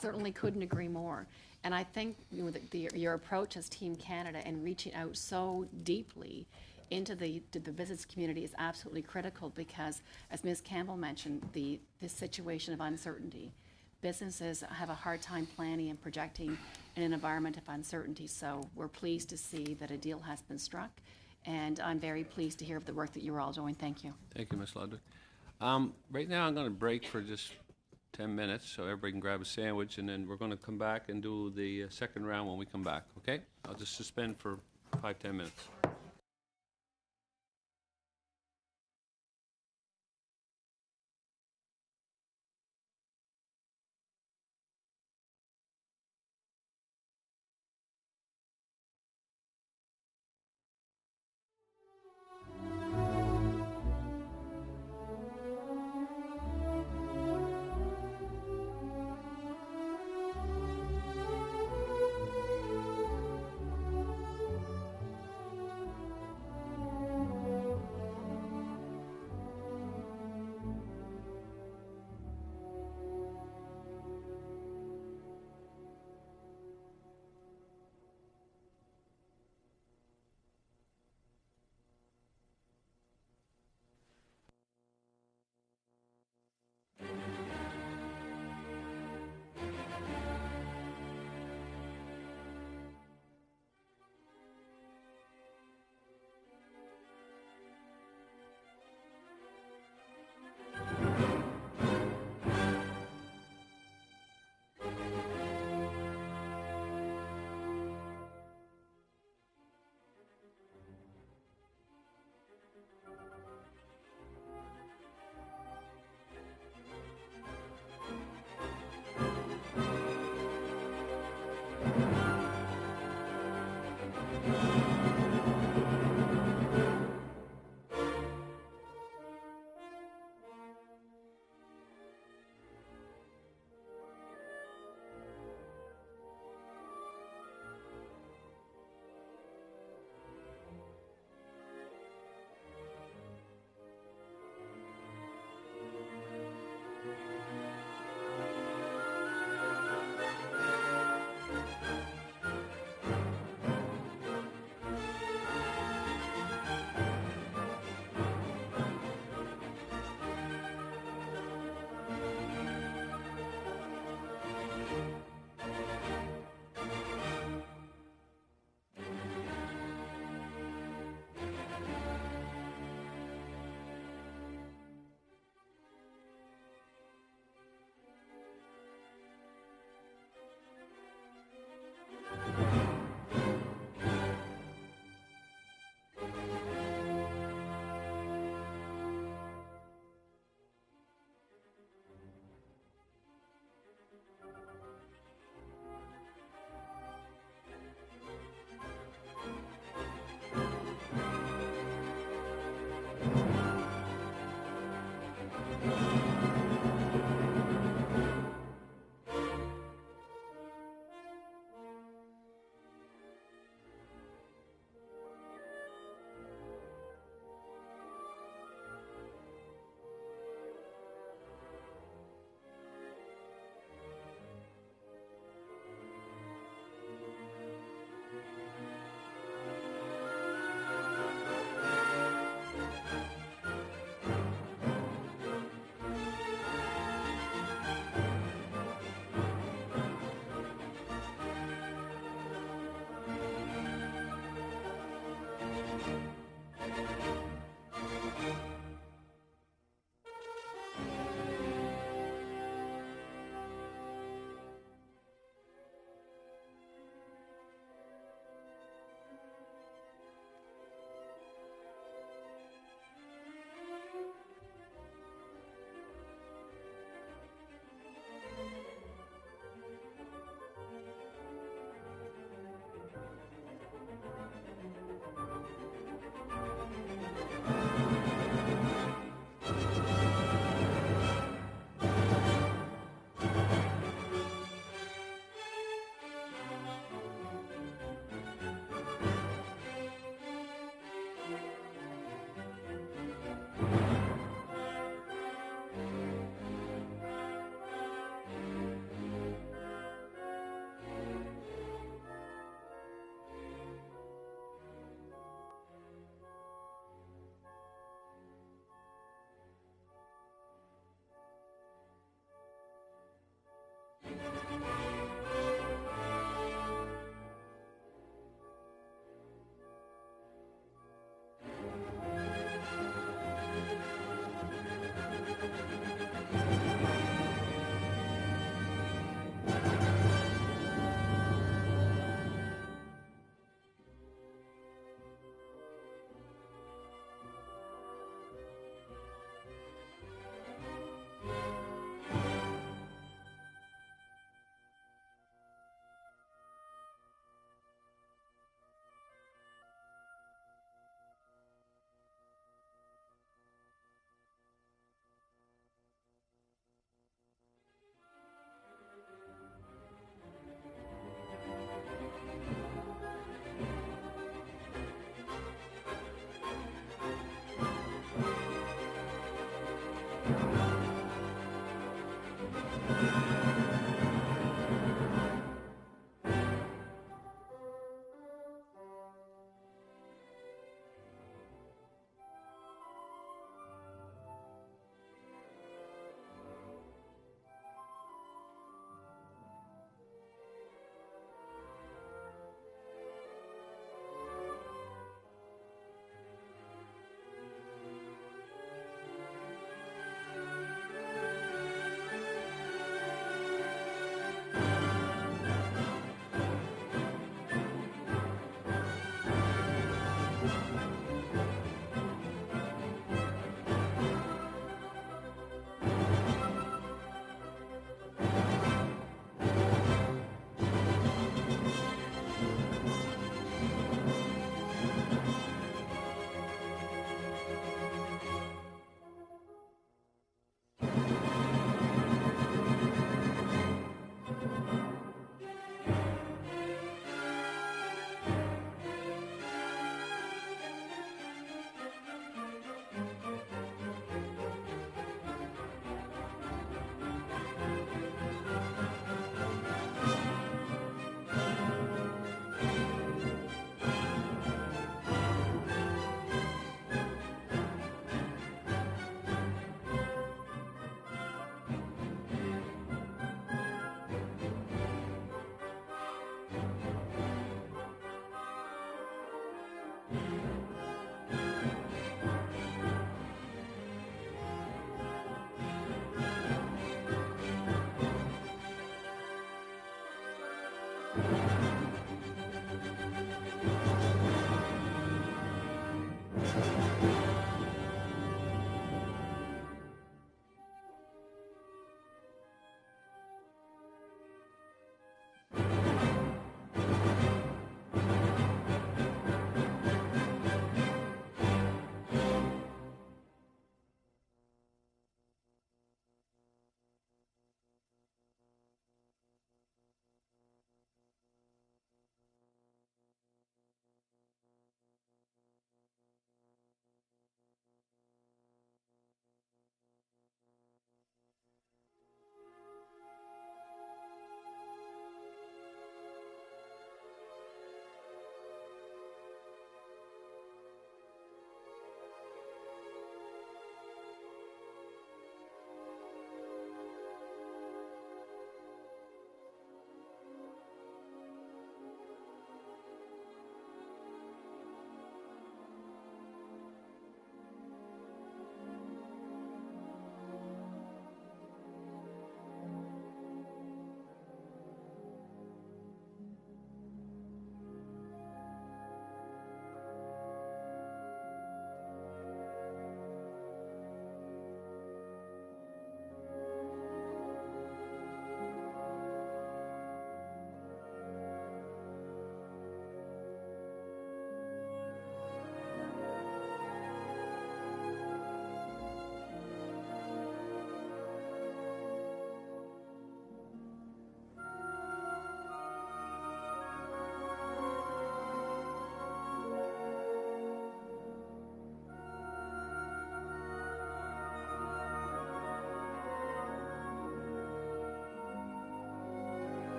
certainly couldn't agree more. And I think your approach as Team Canada and reaching out so deeply into the business community is absolutely critical, because, as Ms. Campbell mentioned, this situation of uncertainty, businesses have a hard time planning and projecting in an environment of uncertainty. So we're pleased to see that a deal has been struck, and I'm very pleased to hear of the work that you're all doing. Thank you. Thank you, Ms. Ludwig. Right now, I'm going to break for just 10 minutes so everybody can grab a sandwich, and then we're going to come back and do the second round when we come back, okay? I'll just suspend for 5-10 minutes.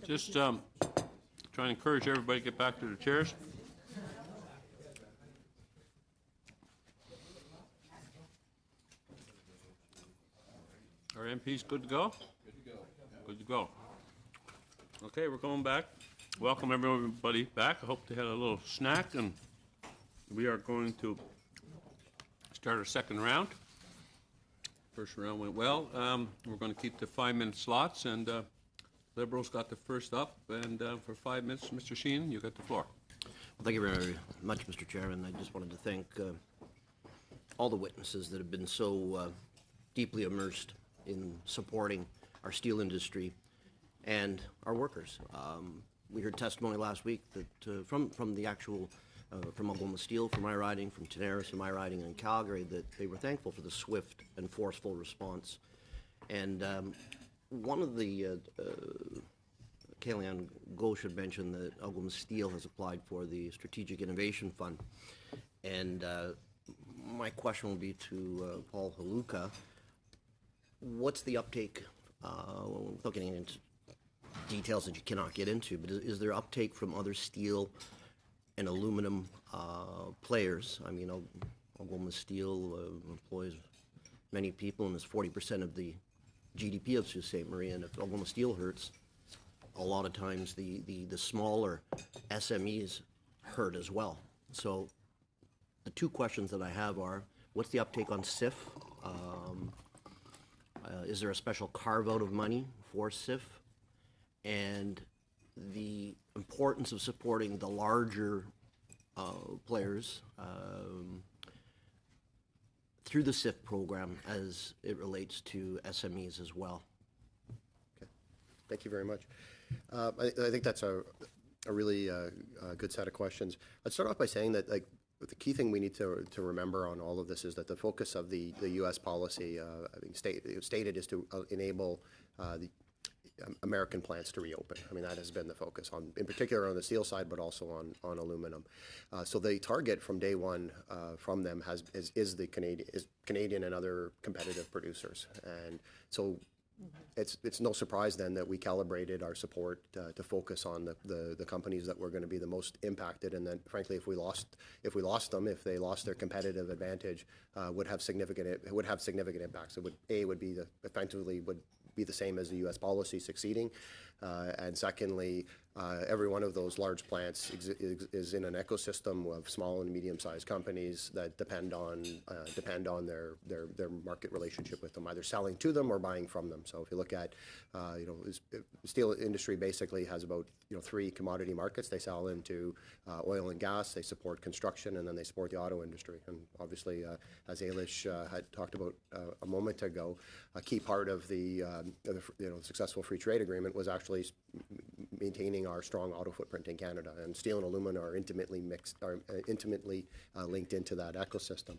Just trying to encourage everybody to get back to their chairs. Our MPs good to go? Good to go. Good to go. Okay, we're going back. Welcome everybody back. I hope they had a little snack, and we are going to start our second round. First round went well. We're going to keep the 5-minute slots, and Liberals got the first up, and for 5 minutes, Mr. Sheehan, you got the floor. Well, thank you very much, Mr. Chairman. I just wanted to thank all the witnesses that have been so deeply immersed in supporting our steel industry and our workers. We heard testimony last week that from the actual from Algoma Steel, from my riding, from Tenaris, from my riding in Calgary, that they were thankful for the swift and forceful response. And one of the Kellyanne Gauche had mentioned that Algoma Steel has applied for the Strategic Innovation Fund. And my question will be to Paul Haluka. What's the uptake, without getting into details that you cannot get into, but is there uptake from other steel and aluminum players? I mean, Algoma Steel employs many people and is 40% of the GDP of Sault Ste. Marie, and if Algoma Steel hurts, a lot of times the smaller SMEs hurt as well. So the two questions that I have are, what's the uptake on SIF? Is there a special carve-out of money for SIF? And the importance of supporting the larger players through the SIF program as it relates to SMEs as well. Okay. Thank you very much. I think that's a really good set of questions. I'd start off by saying that, like, the key thing we need to remember on all of this is that the focus of the U.S. policy, I think stated, is to enable the American plants to reopen. I mean, that has been the focus, in particular on the steel side, but also on aluminum. So the target from day one from them is Canadian and other competitive producers, and so. It's no surprise then that we calibrated our support to focus on the companies that were going to be the most impacted, and then frankly, if they lost their competitive advantage, would have significant impacts. It would be effectively the same as the U.S. policy succeeding, and secondly, every one of those large plants is in an ecosystem of small and medium-sized companies that depend on their market relationship with them, either selling to them or buying from them. So if you look at, the steel industry basically has about 3 commodity markets. They sell into oil and gas, they support construction, and then they support the auto industry. And obviously, as Ailish had talked about a moment ago, a key part of the successful free trade agreement was actually maintaining our strong auto footprint in Canada, and steel and aluminum are intimately linked into that ecosystem.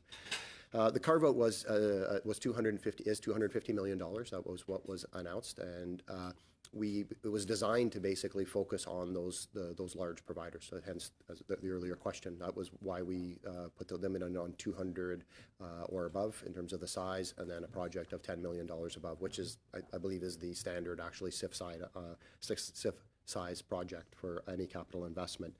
The carve-out was $250 million. That was what was announced, and it was designed to basically focus on those large providers. So hence, as the earlier question, that was why we put the limit on 200 or above in terms of the size, and then a project of $10 million above, which is, I believe, is the standard actually SIF size project for any capital investment.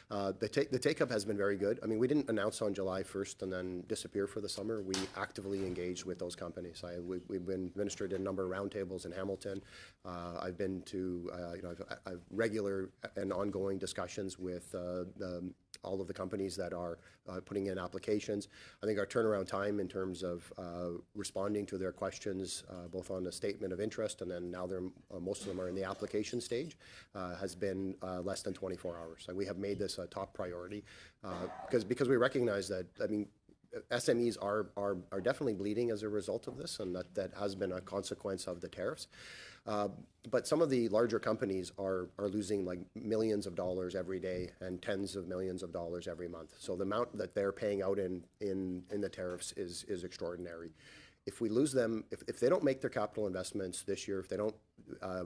The take-up has been very good. I mean, we didn't announce on July 1st and then disappear for the summer. We actively engaged with those companies. We've been administered in a number of roundtables in Hamilton. I've been to, I've regular and ongoing discussions with all of the companies that are putting in applications. I think our turnaround time in terms of responding to their questions, both on the statement of interest and then now most of them are in the application stage, has been less than 24 hours. So we have made this a top priority because we recognize that, I mean, SMEs are definitely bleeding as a result of this, and that has been a consequence of the tariffs. But some of the larger companies are losing like millions of dollars every day and tens of millions of dollars every month. So the amount that they're paying out in the tariffs is extraordinary. If we lose them, if they don't make their capital investments this year, if they don't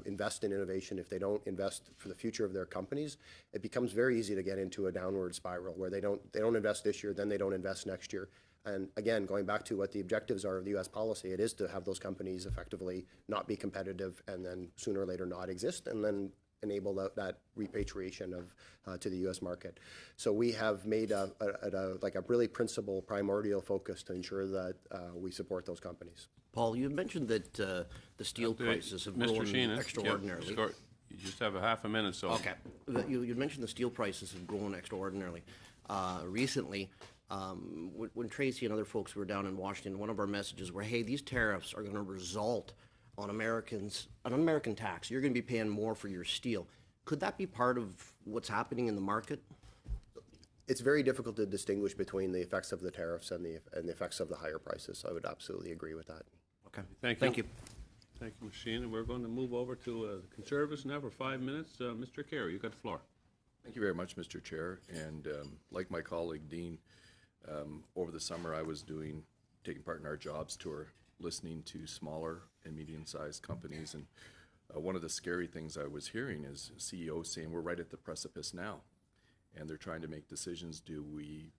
invest in innovation, if they don't invest for the future of their companies, it becomes very easy to get into a downward spiral where they don't invest this year, then they don't invest next year. And again, going back to what the objectives are of the U.S. policy, it is to have those companies effectively not be competitive and then sooner or later not exist, and then enable that repatriation of to the U.S. market. So we have made a really principal primordial focus to ensure that we support those companies. Paul, you mentioned that the steel prices have Mr. grown Sheehan, extraordinarily. you just have a half a minute, so. Okay. You mentioned the steel prices have grown extraordinarily recently. When Tracy and other folks were down in Washington, one of our messages were, hey, these tariffs are going to result on Americans, an American tax. You're going to be paying more for your steel. Could that be part of what's happening in the market? It's very difficult to distinguish between the effects of the tariffs and the effects of the higher prices. I would absolutely agree with that. Okay. Thank you. Thank you. Thank you, Mr. Sheehan. We're going to move over to the Conservatives now for 5 minutes. Mr. Carey, you got the floor. Thank you very much, Mr. Chair. And like my colleague Dean, over the summer I was taking part in our jobs tour, listening to smaller and medium-sized companies. And one of the scary things I was hearing is CEOs saying, we're right at the precipice now. And they're trying to make decisions. Do we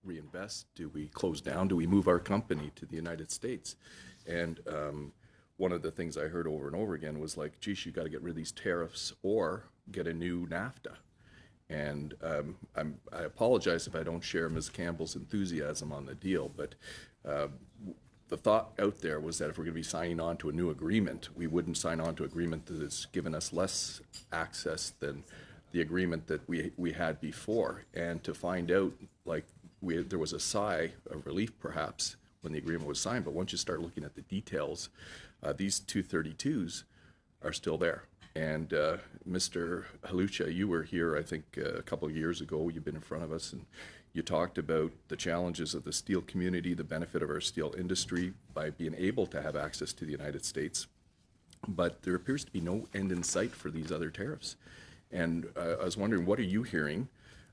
reinvest? Do we close down? Do we move our company to the United States? And one of the things I heard over and over again was like, geez, you got to get rid of these tariffs or get a new NAFTA. And I apologize if I don't share Ms. Campbell's enthusiasm on the deal, but the thought out there was that if we're going to be signing on to a new agreement, we wouldn't sign on to an agreement that has given us less access than the agreement that we had before. And to find out, like, there was a sigh of relief perhaps when the agreement was signed, but once you start looking at the details, these 232s are still there. And Mr. Halucha, you were here, I think, a couple of years ago. You've been in front of us, and you talked about the challenges of the steel community, the benefit of our steel industry by being able to have access to the United States. But there appears to be no end in sight for these other tariffs. And I was wondering, what are you hearing?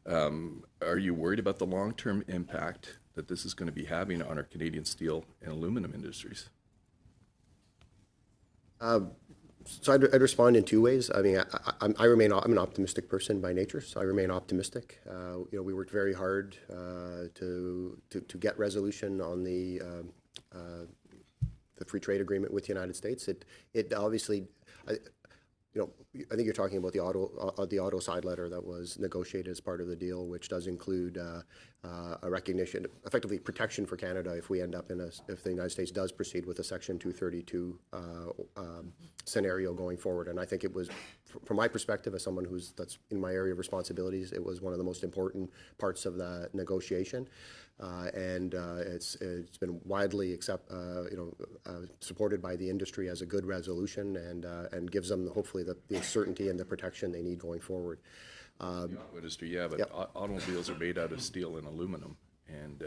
Are you worried about the long-term impact that this is going to be having on our Canadian steel and aluminum industries? So I'd respond in two ways. I mean, I'm an optimistic person by nature, so I remain optimistic. We worked very hard to get resolution on the free trade agreement with the United States. It obviously, I think you're talking about the auto side letter that was negotiated as part of the deal, which does include a recognition, effectively protection for Canada if we end up if the United States does proceed with a Section 232 scenario going forward. And I think it was, from my perspective, as someone that's in my area of responsibilities, it was one of the most important parts of the negotiation. And it's been widely supported by the industry as a good resolution, and gives them hopefully the certainty and the protection they need going forward. The auto industry, yeah, but automobiles are made out of steel and aluminum, and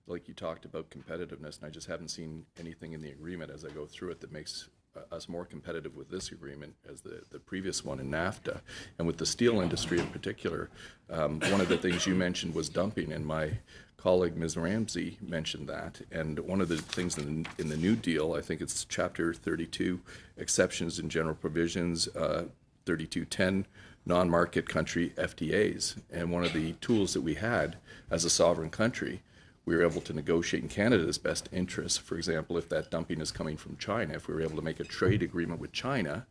like you talked about competitiveness, and I just haven't seen anything in the agreement as I go through it that makes us more competitive with this agreement as the previous one in NAFTA. And with the steel industry in particular, one of the things you mentioned was dumping, and my colleague Ms. Ramsey mentioned that. And one of the things in the new deal, I think it's Chapter 32, exceptions and general provisions, 3210, non-market country FTAs. And one of the tools that we had as a sovereign country, we were able to negotiate in Canada's best interests. For example, if that dumping is coming from China, if we were able to make a trade agreement with China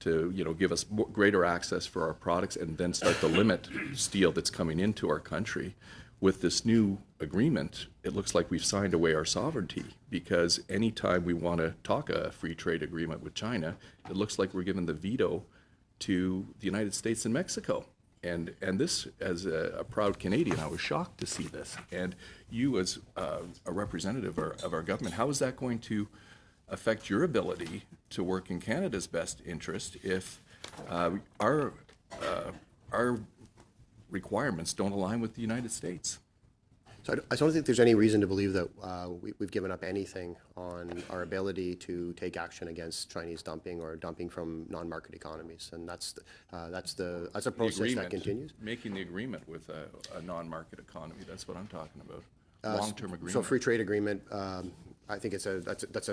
to give us greater access for our products and then start to limit steel that's coming into our country, with this new agreement, it looks like we've signed away our sovereignty, because anytime we want to talk a free trade agreement with China, it looks like we're giving the veto to the United States and Mexico. And this, as a proud Canadian, I was shocked to see this. And you, as a representative of our government, how is that going to affect your ability to work in Canada's best interest if our requirements don't align with the United States? So I don't think there's any reason to believe that we've given up anything on our ability to take action against Chinese dumping or dumping from non-market economies, and that's a process that continues. Making the agreement with a non-market economy, that's what I'm talking about. Long-term agreement. So free trade agreement, I think that's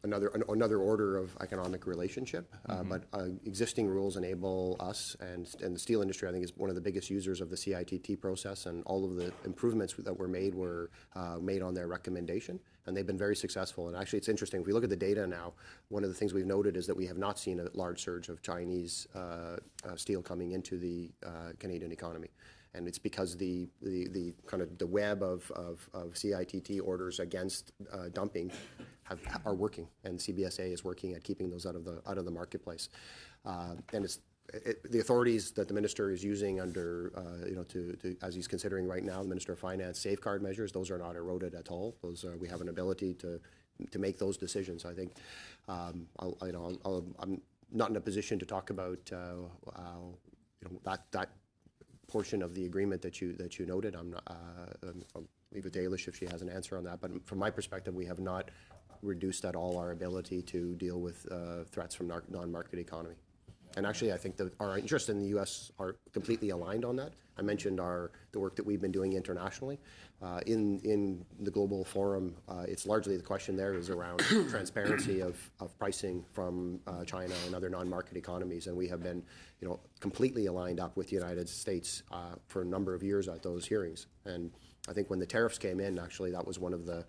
another order of economic relationship. But existing rules enable us, and the steel industry, I think, is one of the biggest users of the CITT process, and all of the improvements that were made on their recommendation, and they've been very successful. And actually, it's interesting, if we look at the data now, one of the things we've noted is that we have not seen a large surge of Chinese steel coming into the Canadian economy. And it's because the kind of the web of CITT orders against dumping are working, and CBSA is working at keeping those out of the marketplace. And the authorities that the minister is using under, as he's considering right now, the Minister of Finance, safeguard measures, those are not eroded at all. We have an ability to make those decisions. I think I'm not in a position to talk about that portion of the agreement that you noted. I'll leave it to Ailish if she has an answer on that. But from my perspective, we have not reduced at all our ability to deal with threats from non-market economy. And actually, I think that our interests in the U.S. are completely aligned on that. I mentioned the work that we've been doing internationally. In the global forum, it's largely the question there is around transparency of pricing from China and other non-market economies. And we have been completely aligned up with the United States for a number of years at those hearings. And I think when the tariffs came in, actually, that was one of the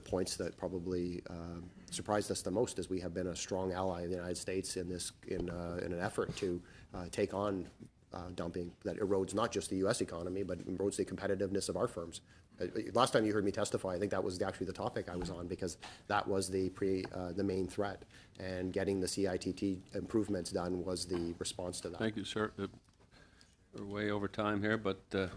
points that probably surprised us the most, is we have been a strong ally of the United States in an effort to take on dumping that erodes not just the U.S. economy, but erodes the competitiveness of our firms. Last time you heard me testify, I think that was actually the topic I was on, because that was the main threat, and getting the CITT improvements done was the response to that. Thank you, sir. We're way over time here, but it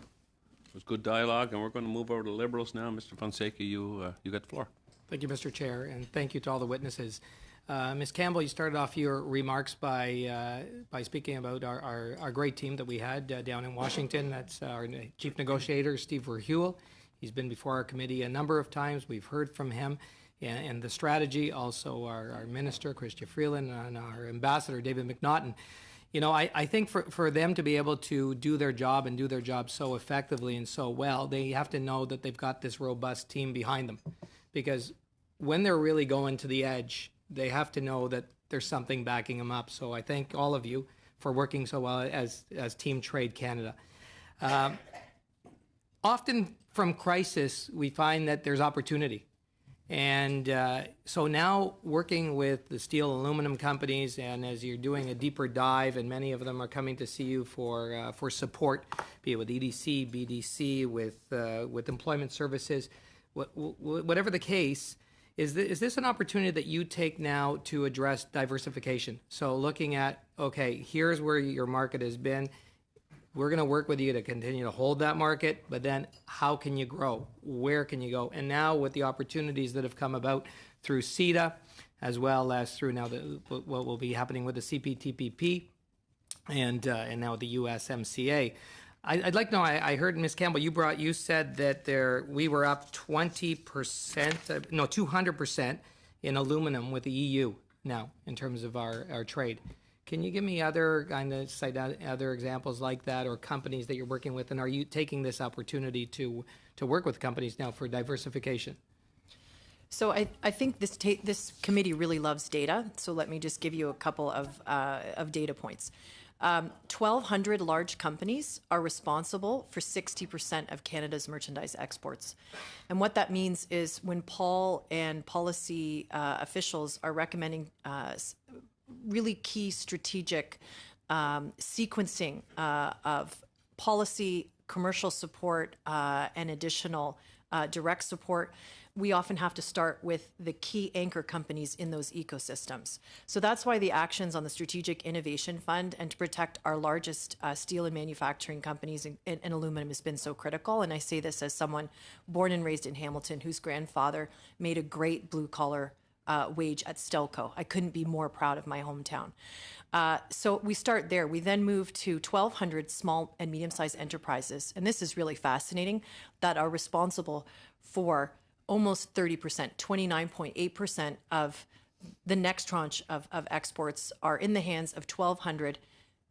was good dialogue, and we're going to move over to Liberals now. Mr. Fonseca, you got the floor. Thank you, Mr. Chair, and thank you to all the witnesses. Ms. Campbell, you started off your remarks by speaking about our great team that we had down in Washington. That's our chief negotiator, Steve Verheuvel. He's been before our committee a number of times. We've heard from him and the strategy. Also, our minister, Chrystia Freeland, and our ambassador, David McNaughton. I think for them to be able to do their job and do their job so effectively and so well, they have to know that they've got this robust team behind them. Because when they're really going to the edge, they have to know that there's something backing them up. So I thank all of you for working so well as Team Trade Canada. Often from crisis, we find that there's opportunity. And so now working with the steel aluminum companies, and as you're doing a deeper dive, and many of them are coming to see you for support, be it with EDC, BDC, with employment services, whatever the case, is this an opportunity that you take now to address diversification? So looking at, okay, here's where your market has been. We're going to work with you to continue to hold that market, but then how can you grow? Where can you go? And now with the opportunities that have come about through CETA, as well as through now what will be happening with the CPTPP and now the USMCA. I'd like to know, I heard Ms. Campbell, you said that we were up 200% in aluminum with the EU now in terms of our trade. Can you give me other examples like that, or companies that you're working with, and are you taking this opportunity to work with companies now for diversification? So I think this committee really loves data. So let me just give you a couple of data points. 1,200 large companies are responsible for 60% of Canada's merchandise exports. And what that means is when Paul and policy officials are recommending really key strategic sequencing of policy, commercial support, and additional direct support, we often have to start with the key anchor companies in those ecosystems. So that's why the actions on the Strategic Innovation Fund and to protect our largest steel and manufacturing companies and aluminum has been so critical. And I say this as someone born and raised in Hamilton, whose grandfather made a great blue-collar wage at Stelco. I couldn't be more proud of my hometown. So we start there. We then move to 1,200 small and medium-sized enterprises, and this is really fascinating, that are responsible for almost 30%, 29.8% of the next tranche of exports are in the hands of 1,200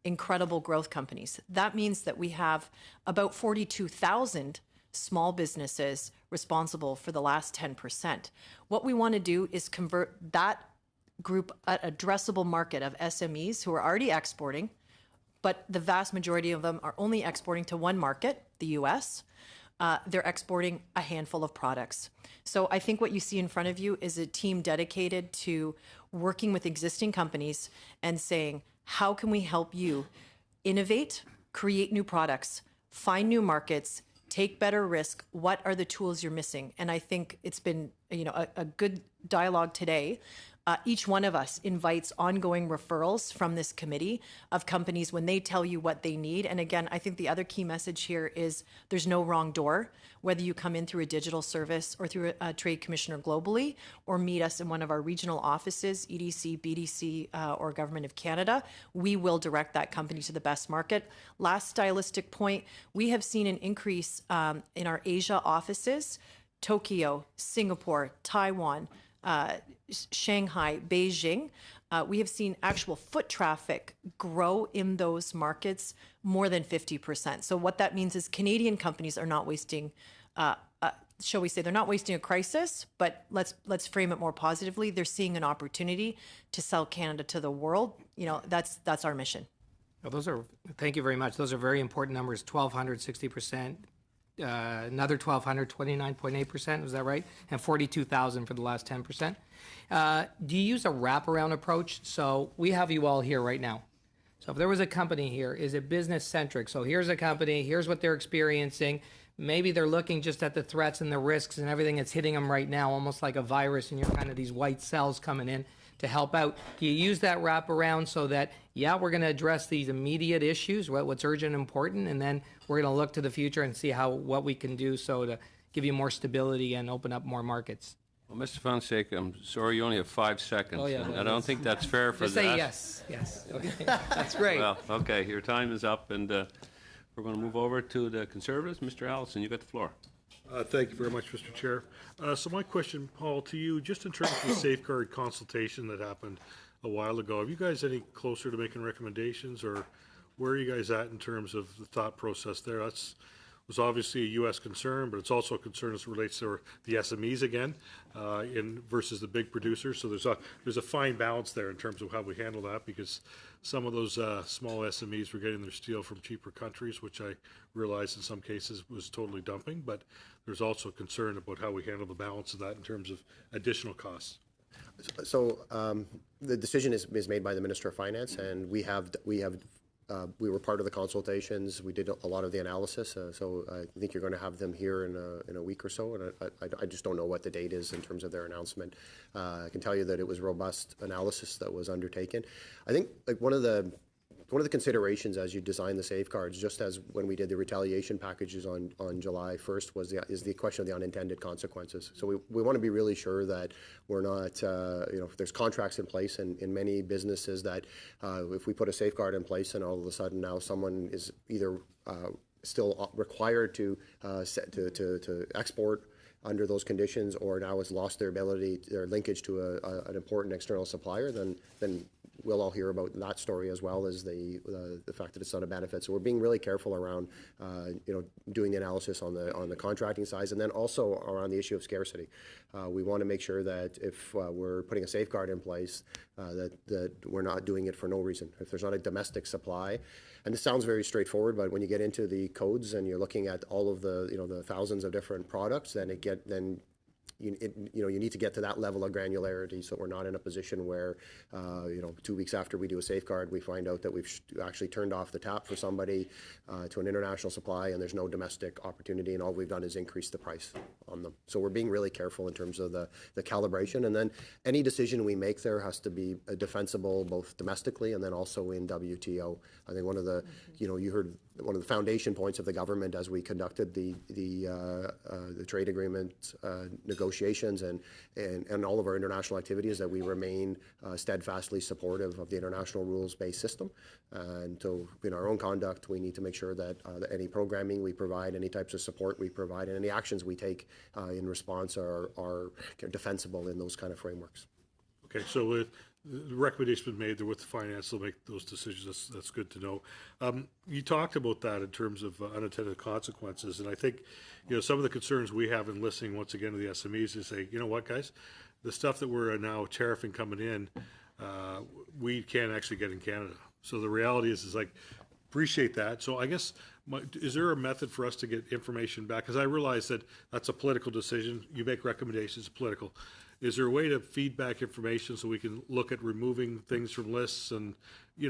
incredible growth companies. That means that we have about 42,000 small businesses responsible for the last 10%. What we want to do is convert that group, an addressable market of SMEs who are already exporting, but the vast majority of them are only exporting to one market, the US. They're exporting a handful of products. So I think what you see in front of you is a team dedicated to working with existing companies and saying, how can we help you innovate, create new products, find new markets, take better risk? What are the tools you're missing? And I think it's been, a good dialogue today. Each one of us invites ongoing referrals from this committee of companies when they tell you what they need. And again, I think the other key message here is there's no wrong door, whether you come in through a digital service or through a trade commissioner globally, or meet us in one of our regional offices, EDC, BDC, or Government of Canada. We will direct that company to the best market. Last stylistic point, we have seen an increase in our Asia offices, Tokyo, Singapore, Taiwan, Shanghai, Beijing. We have seen actual foot traffic grow in those markets more than 50%. So what that means is Canadian companies are not wasting, shall we say, they're not wasting a crisis, but let's frame it more positively. They're seeing an opportunity to sell Canada to the world. That's our mission. Well, thank you very much. Those are very important numbers. 1,200, 60%. Another 1,200, 29.8%, is that right? And 42,000 for the last 10%. Do you use a wraparound approach? So we have you all here right now. So if there was a company here, is it business centric? So here's a company, here's what they're experiencing. Maybe they're looking just at the threats and the risks and everything that's hitting them right now, almost like a virus, and you're kind of these white cells coming in to help out. Do you use that wraparound so that, we're going to address these immediate issues, what's urgent and important, and then we're going to look to the future and see what we can do so to give you more stability and open up more markets? Well, Mr. Fonseca, I'm sorry you only have 5 seconds. Oh, yeah. And I don't think that's fair for Just that. say yes. Yes. Okay. That's great. Well, okay, your time is up, and we're going to move over to the Conservatives. Mr. Allison, you got the floor. Thank you very much, Mr. Chair. So my question, Paul, to you, just in terms of the safeguard consultation that happened a while ago, are you guys any closer to making recommendations, or where are you guys at in terms of the thought process there? That's was obviously a U.S. concern, but it's also a concern as it relates to the SMEs again, versus the big producers. So there's a fine balance there in terms of how we handle that, because some of those small SMEs were getting their steel from cheaper countries, which I realize in some cases was totally dumping. But there's also concern about how we handle the balance of that in terms of additional costs. So the decision is made by the Minister of Finance, and we were part of the consultations. We did a lot of the analysis. So I think you're going to have them here in a week or so, and I just don't know what the date is in terms of their announcement. I can tell you that it was robust analysis that was undertaken. I think one of the considerations as you design the safeguards, just as when we did the retaliation packages on July 1st, is the question of the unintended consequences. So we want to be really sure that we're not, if there's contracts in place in many businesses that if we put a safeguard in place and all of a sudden now someone is either still required to export under those conditions, or now has lost their ability, their linkage to an important external supplier, then we'll all hear about that story, as well as the fact that it's not a benefit. So we're being really careful around, doing the analysis on the contracting side, and then also around the issue of scarcity. We want to make sure that if we're putting a safeguard in place, that we're not doing it for no reason. If there's not a domestic supply, and this sounds very straightforward, but when you get into the codes and you're looking at all of the thousands of different products, then you need to get to that level of granularity, so we're not in a position where 2 weeks after we do a safeguard, we find out that we've actually turned off the tap for somebody to an international supply, and there's no domestic opportunity, and all we've done is increase the price on them. So we're being really careful in terms of the calibration, and then any decision we make there has to be defensible both domestically and then also in WTO. I think one of the you heard one of the foundation points of the government as we conducted the trade agreement negotiations and all of our international activities, that we remain steadfastly supportive of the international rules-based system. And so in our own conduct, we need to make sure that any programming we provide, any types of support we provide, and any actions we take in response are defensible in those kind of frameworks. Okay, so the recommendation's been made, they're with the finance, they'll make those decisions, that's good to know. You talked about that in terms of unintended consequences, and I think, some of the concerns we have in listening once again to the SMEs is say, you know what, guys, the stuff that we're now tariffing coming in, we can't actually get in Canada. So the reality is like, appreciate that. So I guess, is there a method for us to get information back? Because I realize that that's a political decision. You make recommendations, it's political. Is there a way to feed back information so we can look at removing things from lists? And,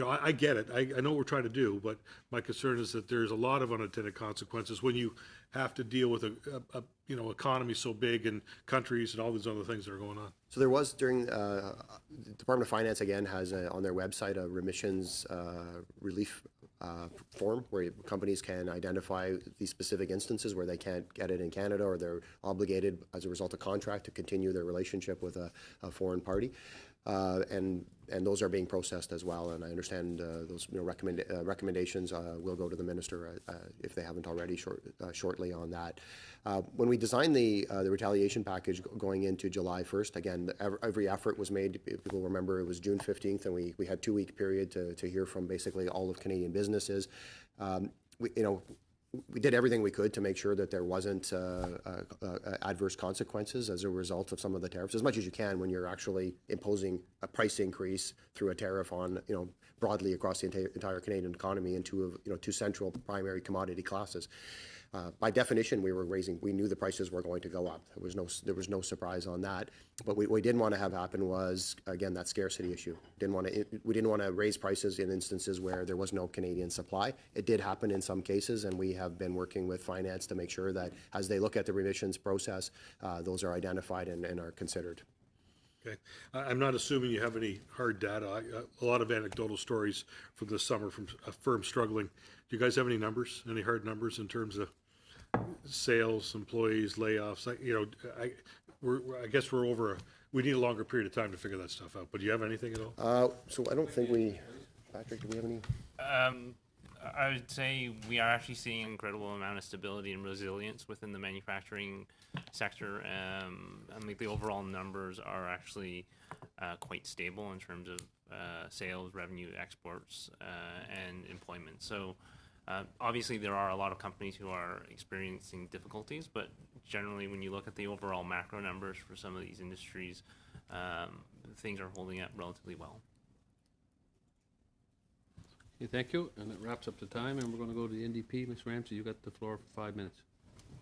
I get it. I know what we're trying to do, but my concern is that there's a lot of unintended consequences when you have to deal with a economy so big and countries and all these other things that are going on. So there was during the Department of Finance again has on their website a remissions relief form where companies can identify these specific instances where they can't get it in Canada or they're obligated as a result of contract to continue their relationship with a foreign party. And those are being processed as well. And I understand those recommendations will go to the minister if they haven't already shortly on that. When we designed the retaliation package going into July 1st, again, every effort was made. People remember it was June 15th, and we had 2-week period to hear from basically all of Canadian businesses. We did everything we could to make sure that there wasn't adverse consequences as a result of some of the tariffs, as much as you can when you're actually imposing a price increase through a tariff on, broadly across the entire Canadian economy into two central primary commodity classes. By definition, we knew the prices were going to go up. There was no surprise on that. But what we didn't want to have happen was, again, that scarcity issue. We didn't want to raise prices in instances where there was no Canadian supply. It did happen in some cases, and we have been working with finance to make sure that as they look at the remissions process, those are identified and are considered. Okay. I'm not assuming you have any hard data. A lot of anecdotal stories from this summer from a firm struggling. Do you guys have any numbers, any hard numbers in terms of sales, employees, layoffs? I guess we need a longer period of time to figure that stuff out. But do you have anything at all? So I don't think Patrick, do we have any? I would say we are actually seeing an incredible amount of stability and resilience within the manufacturing sector. I think the overall numbers are actually quite stable in terms of sales, revenue, exports, and employment. So obviously there are a lot of companies who are experiencing difficulties, but generally when you look at the overall macro numbers for some of these industries, things are holding up relatively well. Okay, thank you, and that wraps up the time, and we're going to go to the NDP. Ms. Ramsey, you got the floor for 5 minutes.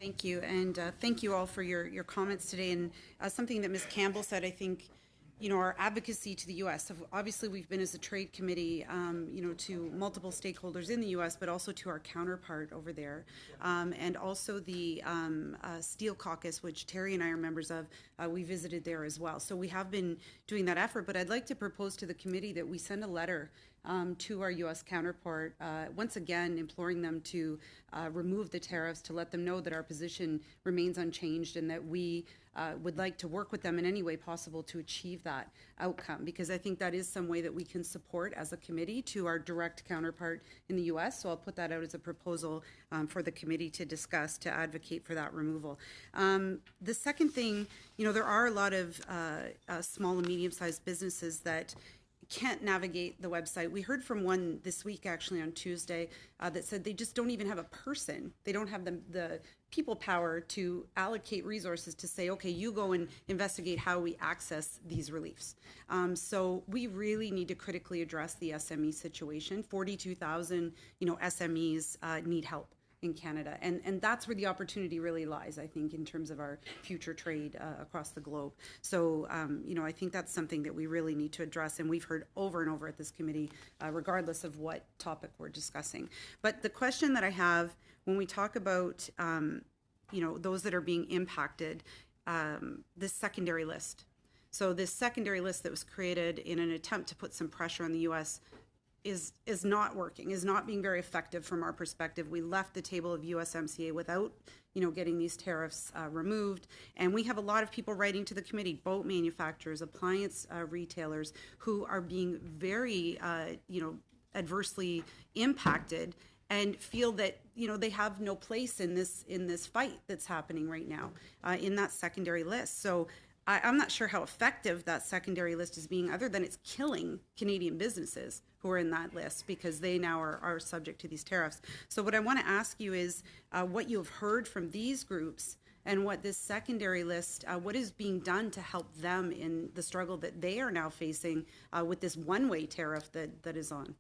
Thank you, and thank you all for your comments today. And something that Ms. Campbell said, I think, our advocacy to the U.S. Obviously, we've been as a trade committee, to multiple stakeholders in the U.S., but also to our counterpart over there, and also the Steel Caucus, which Terry and I are members of. We visited there as well, so we have been doing that effort. But I'd like to propose to the committee that we send a letter to our U.S. counterpart, once again imploring them to remove the tariffs, to let them know that our position remains unchanged and that we would like to work with them in any way possible to achieve that outcome, because I think that is some way that we can support as a committee to our direct counterpart in the U.S. So I'll put that out as a proposal for the committee to discuss, to advocate for that removal. The second thing, there are a lot of small and medium-sized businesses that can't navigate the website. We heard from one this week, actually on Tuesday, that said they just don't even have a person. They don't have the people power to allocate resources to say, okay, you go and investigate how we access these reliefs. So we really need to critically address the SME situation. 42,000, SMEs need help in Canada. And that's where the opportunity really lies, I think, in terms of our future trade across the globe. So, I think that's something that we really need to address. And we've heard over and over at this committee, regardless of what topic we're discussing. But the question that I have when we talk about, those that are being impacted, this secondary list. So this secondary list that was created in an attempt to put some pressure on the U.S. is not working, is not being very effective from our perspective. We left the table of USMCA without, getting these tariffs removed. And we have a lot of people writing to the committee, boat manufacturers, appliance retailers, who are being very, adversely impacted and feel that, they have no place in this fight that's happening right now in that secondary list. So I'm not sure how effective that secondary list is being, other than it's killing Canadian businesses who are in that list because they now are subject to these tariffs. So what I want to ask you is what you have heard from these groups and what this secondary list, what is being done to help them in the struggle that they are now facing with this one-way tariff that is on?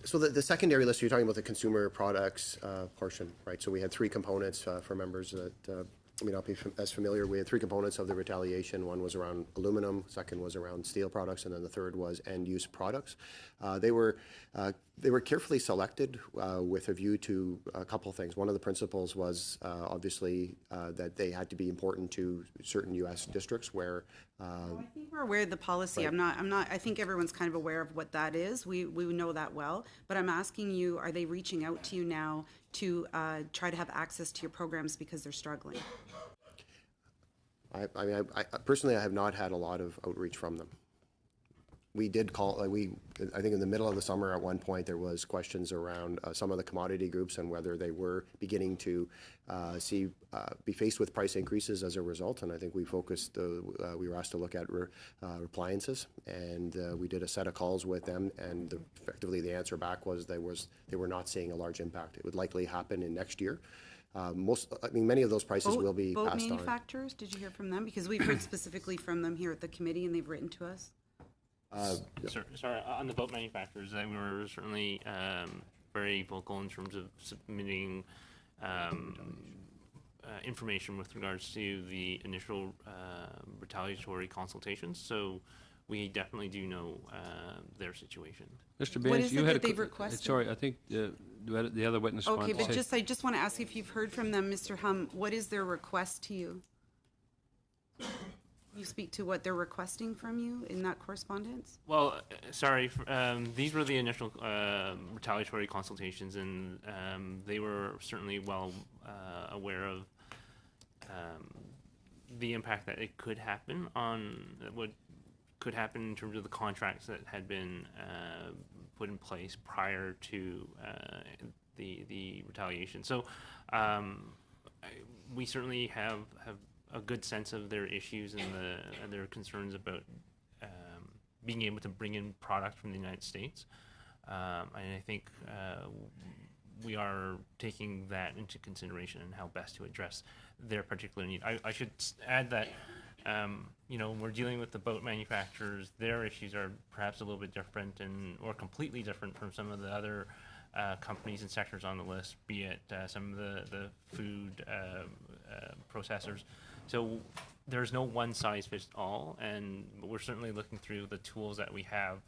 So the secondary list, you're talking about the consumer products portion, right? So we had three components for members that may not be as familiar. We had three components of the retaliation. One was around aluminum, second was around steel products, and then the third was end-use products. They were carefully selected with a view to a couple of things. One of the principles was obviously that they had to be important to certain U.S. districts where. I think we're aware of the policy. Right. I think everyone's kind of aware of what that is. We know that well. But I'm asking you, are they reaching out to you now to try to have access to your programs because they're struggling? I personally, I have not had a lot of outreach from them. We did call, I think in the middle of the summer at one point, there was questions around some of the commodity groups and whether they were beginning to be faced with price increases as a result. And I think we focused, we were asked to look at appliances, and we did a set of calls with them, and effectively the answer back was they were not seeing a large impact. It would likely happen in next year. Many of those prices will be boat passed on. manufacturers, did you hear from them? Because we've heard specifically from them here at the committee, and they've written to us. Sorry, on the boat manufacturers, we were certainly very vocal in terms of submitting information with regards to the initial retaliatory consultations. So we definitely do know their situation. Mr. Baines, What is you it had that they've requested? Sorry, I think the other witness Okay, wanted to but say. I just want to ask if you've heard from them, Mr. Hum, what is their request to you? You speak to what they're requesting from you in that correspondence? Well, sorry, these were the initial retaliatory consultations, and they were certainly well aware of the impact that it could happen on what could happen in terms of the contracts that had been put in place prior to the retaliation. So we certainly have a good sense of their issues and their concerns about being able to bring in product from the United States. And I think we are taking that into consideration and how best to address their particular need. I should add that when we're dealing with the boat manufacturers, their issues are perhaps a little bit different or completely different from some of the other companies and sectors on the list, be it some of the food processors. So there's no one size fits all, and we're certainly looking through the tools that we have,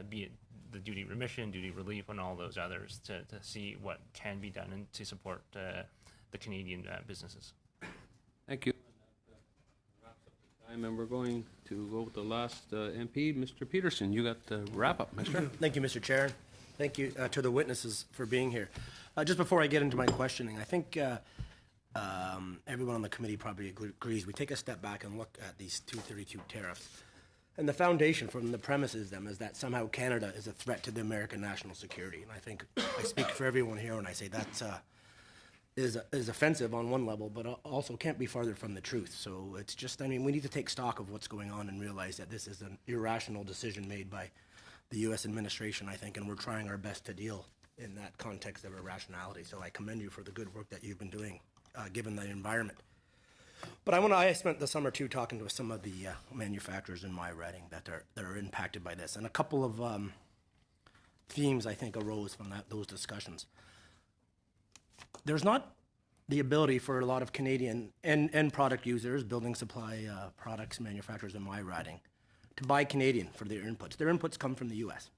be it the duty remission, duty relief, and all those others to see what can be done and to support the Canadian businesses. Thank you. And we're going to go with the last MP, Mr. Peterson. You got the wrap up, mister. Thank you, Mr. Chair. Thank you to the witnesses for being here. Just before I get into my questioning, I think everyone on the committee probably agrees. We take a step back and look at these 232 tariffs. And the foundation from the premises them is that somehow Canada is a threat to the American national security. And I think I speak for everyone here when I say that is offensive on one level, but also can't be farther from the truth. So it's just, we need to take stock of what's going on and realize that this is an irrational decision made by the U.S. administration, I think, and we're trying our best to deal in that context of irrationality. So I commend you for the good work that you've been doing, given the environment. But I spent the summer too talking to some of the manufacturers in my riding that are impacted by this, and a couple of themes I think arose from those discussions. There's not the ability for a lot of Canadian end product users, building supply products manufacturers in my riding, to buy Canadian for their inputs. Their inputs come from the U.S.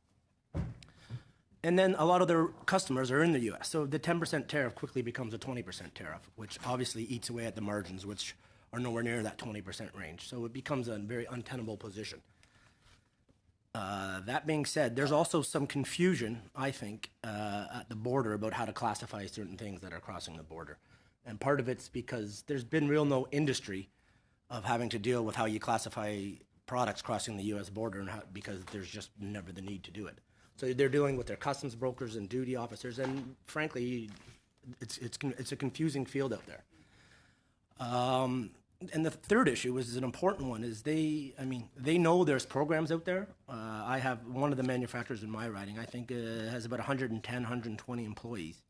And then a lot of their customers are in the U.S. So the 10% tariff quickly becomes a 20% tariff, which obviously eats away at the margins, which are nowhere near that 20% range. So it becomes a very untenable position. That being said, there's also some confusion, I think, at the border about how to classify certain things that are crossing the border. And part of it's because there's been no industry of having to deal with how you classify products crossing the U.S. border, and because there's just never the need to do it. So they're dealing with their customs brokers and duty officers, and frankly, it's a confusing field out there. And the third issue is an important one, is they know there's programs out there. I have one of the manufacturers in my riding, I think has about 110, 120 employees.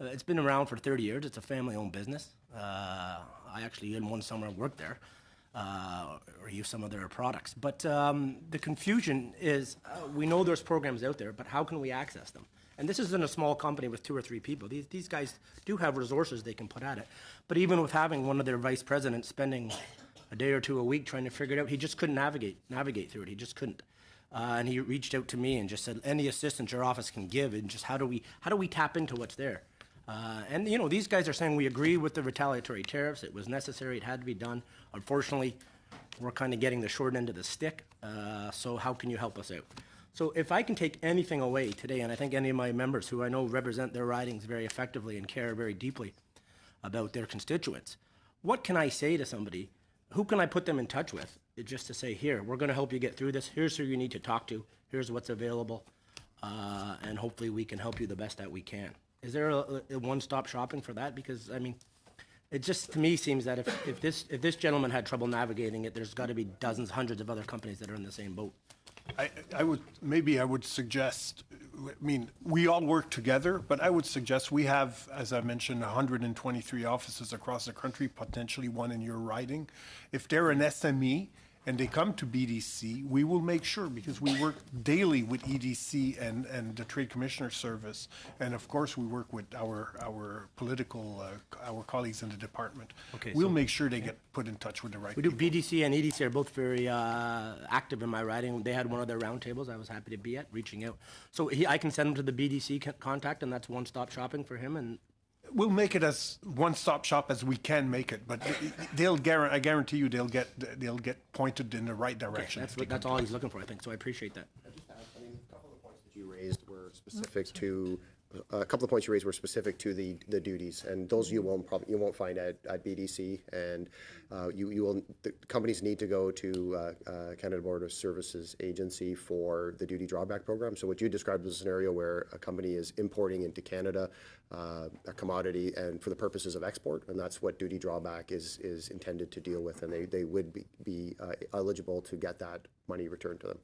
It's been around for 30 years. It's a family-owned business. I actually, in one summer, worked there or used some of their products. But the confusion is we know there's programs out there, but how can we access them? And this isn't a small company with 2 or 3 people. These guys do have resources they can put at it. But even with having one of their vice presidents spending a day or 2 a week trying to figure it out, he just couldn't navigate through it. He just couldn't. And he reached out to me and just said, any assistance your office can give, and just how do we tap into what's there? And these guys are saying we agree with the retaliatory tariffs. It was necessary. It had to be done. Unfortunately, we're kind of getting the short end of the stick. So how can you help us out? So if I can take anything away today, and I think any of my members who I know represent their ridings very effectively and care very deeply about their constituents, what can I say to somebody? Who can I put them in touch with? Just to say, here, we're going to help you get through this. Here's who you need to talk to. Here's what's available. And hopefully we can help you the best that we can. Is there a one-stop shopping for that? Because, it just to me seems that if this gentleman had trouble navigating it, there's got to be dozens, hundreds of other companies that are in the same boat. I would suggest, we all work together, but I would suggest we have, as I mentioned, 123 offices across the country, potentially one in your riding. If they're an SME and they come to BDC, we will make sure, because we work daily with EDC and the Trade Commissioner Service, and of course we work with our political, our colleagues in the department. Okay, we'll make sure they get put in touch with the right people. BDC and EDC are both very active in my riding. They had one of their roundtables I was happy to be at, reaching out. So I can send him to the BDC contact, and that's one-stop shopping for him. And we'll make it as one-stop shop as we can make it, but I guarantee you they'll get pointed in the right direction. Okay, that's all he's looking for, I think. So I appreciate that. A couple of points that you raised were specific to the duties, and those you won't find at BDC, and the companies need to go to Canada Border Services Agency for the duty drawback program. So what you described was a scenario where a company is importing into Canada a commodity and for the purposes of export, and that's what duty drawback is intended to deal with, and they would be eligible to get that money returned to them.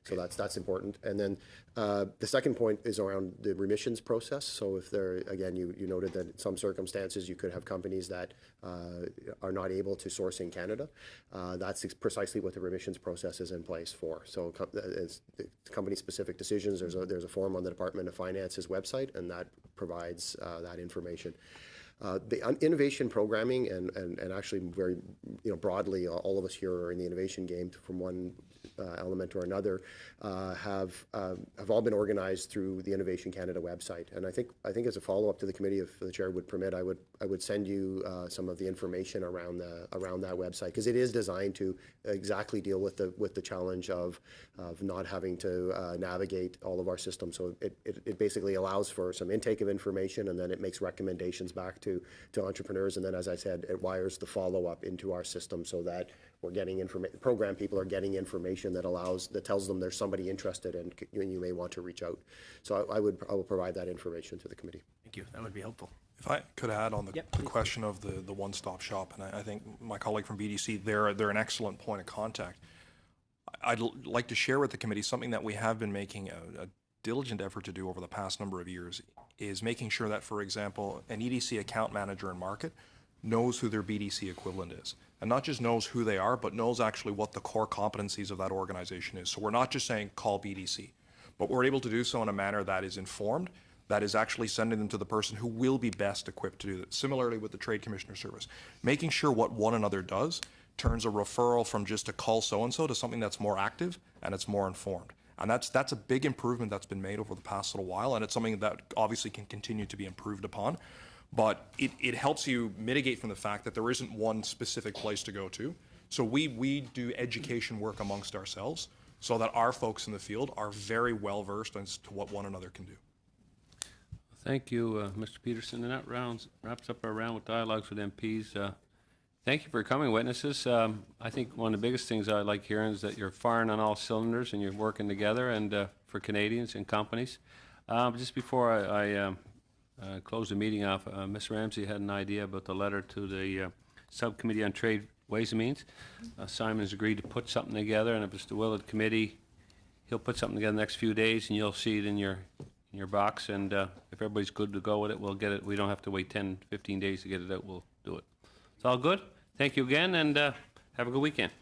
So that's important. And then the second point is around the remissions process. So if there, again, you noted that in some circumstances you could have companies that are not able to source in Canada. That's precisely what the remissions process is in place for. So it's company-specific decisions. There's a form on the Department of Finance's website, and that provides that information. The innovation programming and actually very broadly, all of us here are in the innovation game from one element or another, have all been organized through the Innovation Canada website. And I think as a follow-up to the committee, if the chair would permit, I would send you some of the information around that website, because it is designed to exactly deal with the challenge of not having to navigate all of our systems. So it basically allows for some intake of information, and then it makes recommendations back to entrepreneurs, and then, as I said, it wires the follow-up into our system so that we're getting information. Program people are getting information that tells them there's somebody interested and you may want to reach out. So I will provide that information to the committee. Thank you. That would be helpful. If I could add on the question of the one-stop shop, and I think my colleague from BDC, they're an excellent point of contact. I'd like to share with the committee something that we have been making a diligent effort to do over the past number of years, is making sure that, for example, an EDC account manager in market knows who their BDC equivalent is. And not just knows who they are, but knows actually what the core competencies of that organization is. So we're not just saying call BDC, but we're able to do so in a manner that is informed, that is actually sending them to the person who will be best equipped to do that. Similarly with the Trade Commissioner Service, making sure what one another does turns a referral from just a call so-and-so to something that's more active and it's more informed. And that's a big improvement that's been made over the past little while, and it's something that obviously can continue to be improved upon. But it helps you mitigate from the fact that there isn't one specific place to go to. So we do education work amongst ourselves so that our folks in the field are very well versed as to what one another can do. Thank you, Mr. Peterson. And that wraps up our round with dialogues with MPs. Thank you for coming, witnesses. I think one of the biggest things I like hearing is that you're firing on all cylinders and you're working together and for Canadians and companies. Just before I close the meeting off, Ms. Ramsey had an idea about the letter to the Subcommittee on Trade, Ways and Means. Simon's agreed to put something together, and if it's the will of the committee, he'll put something together the next few days, and you'll see it in your box. And if everybody's good to go with it, we'll get it. We don't have to wait 10, 15 days to get it out. We'll do it. It's all good. Thank you again, and have a good weekend.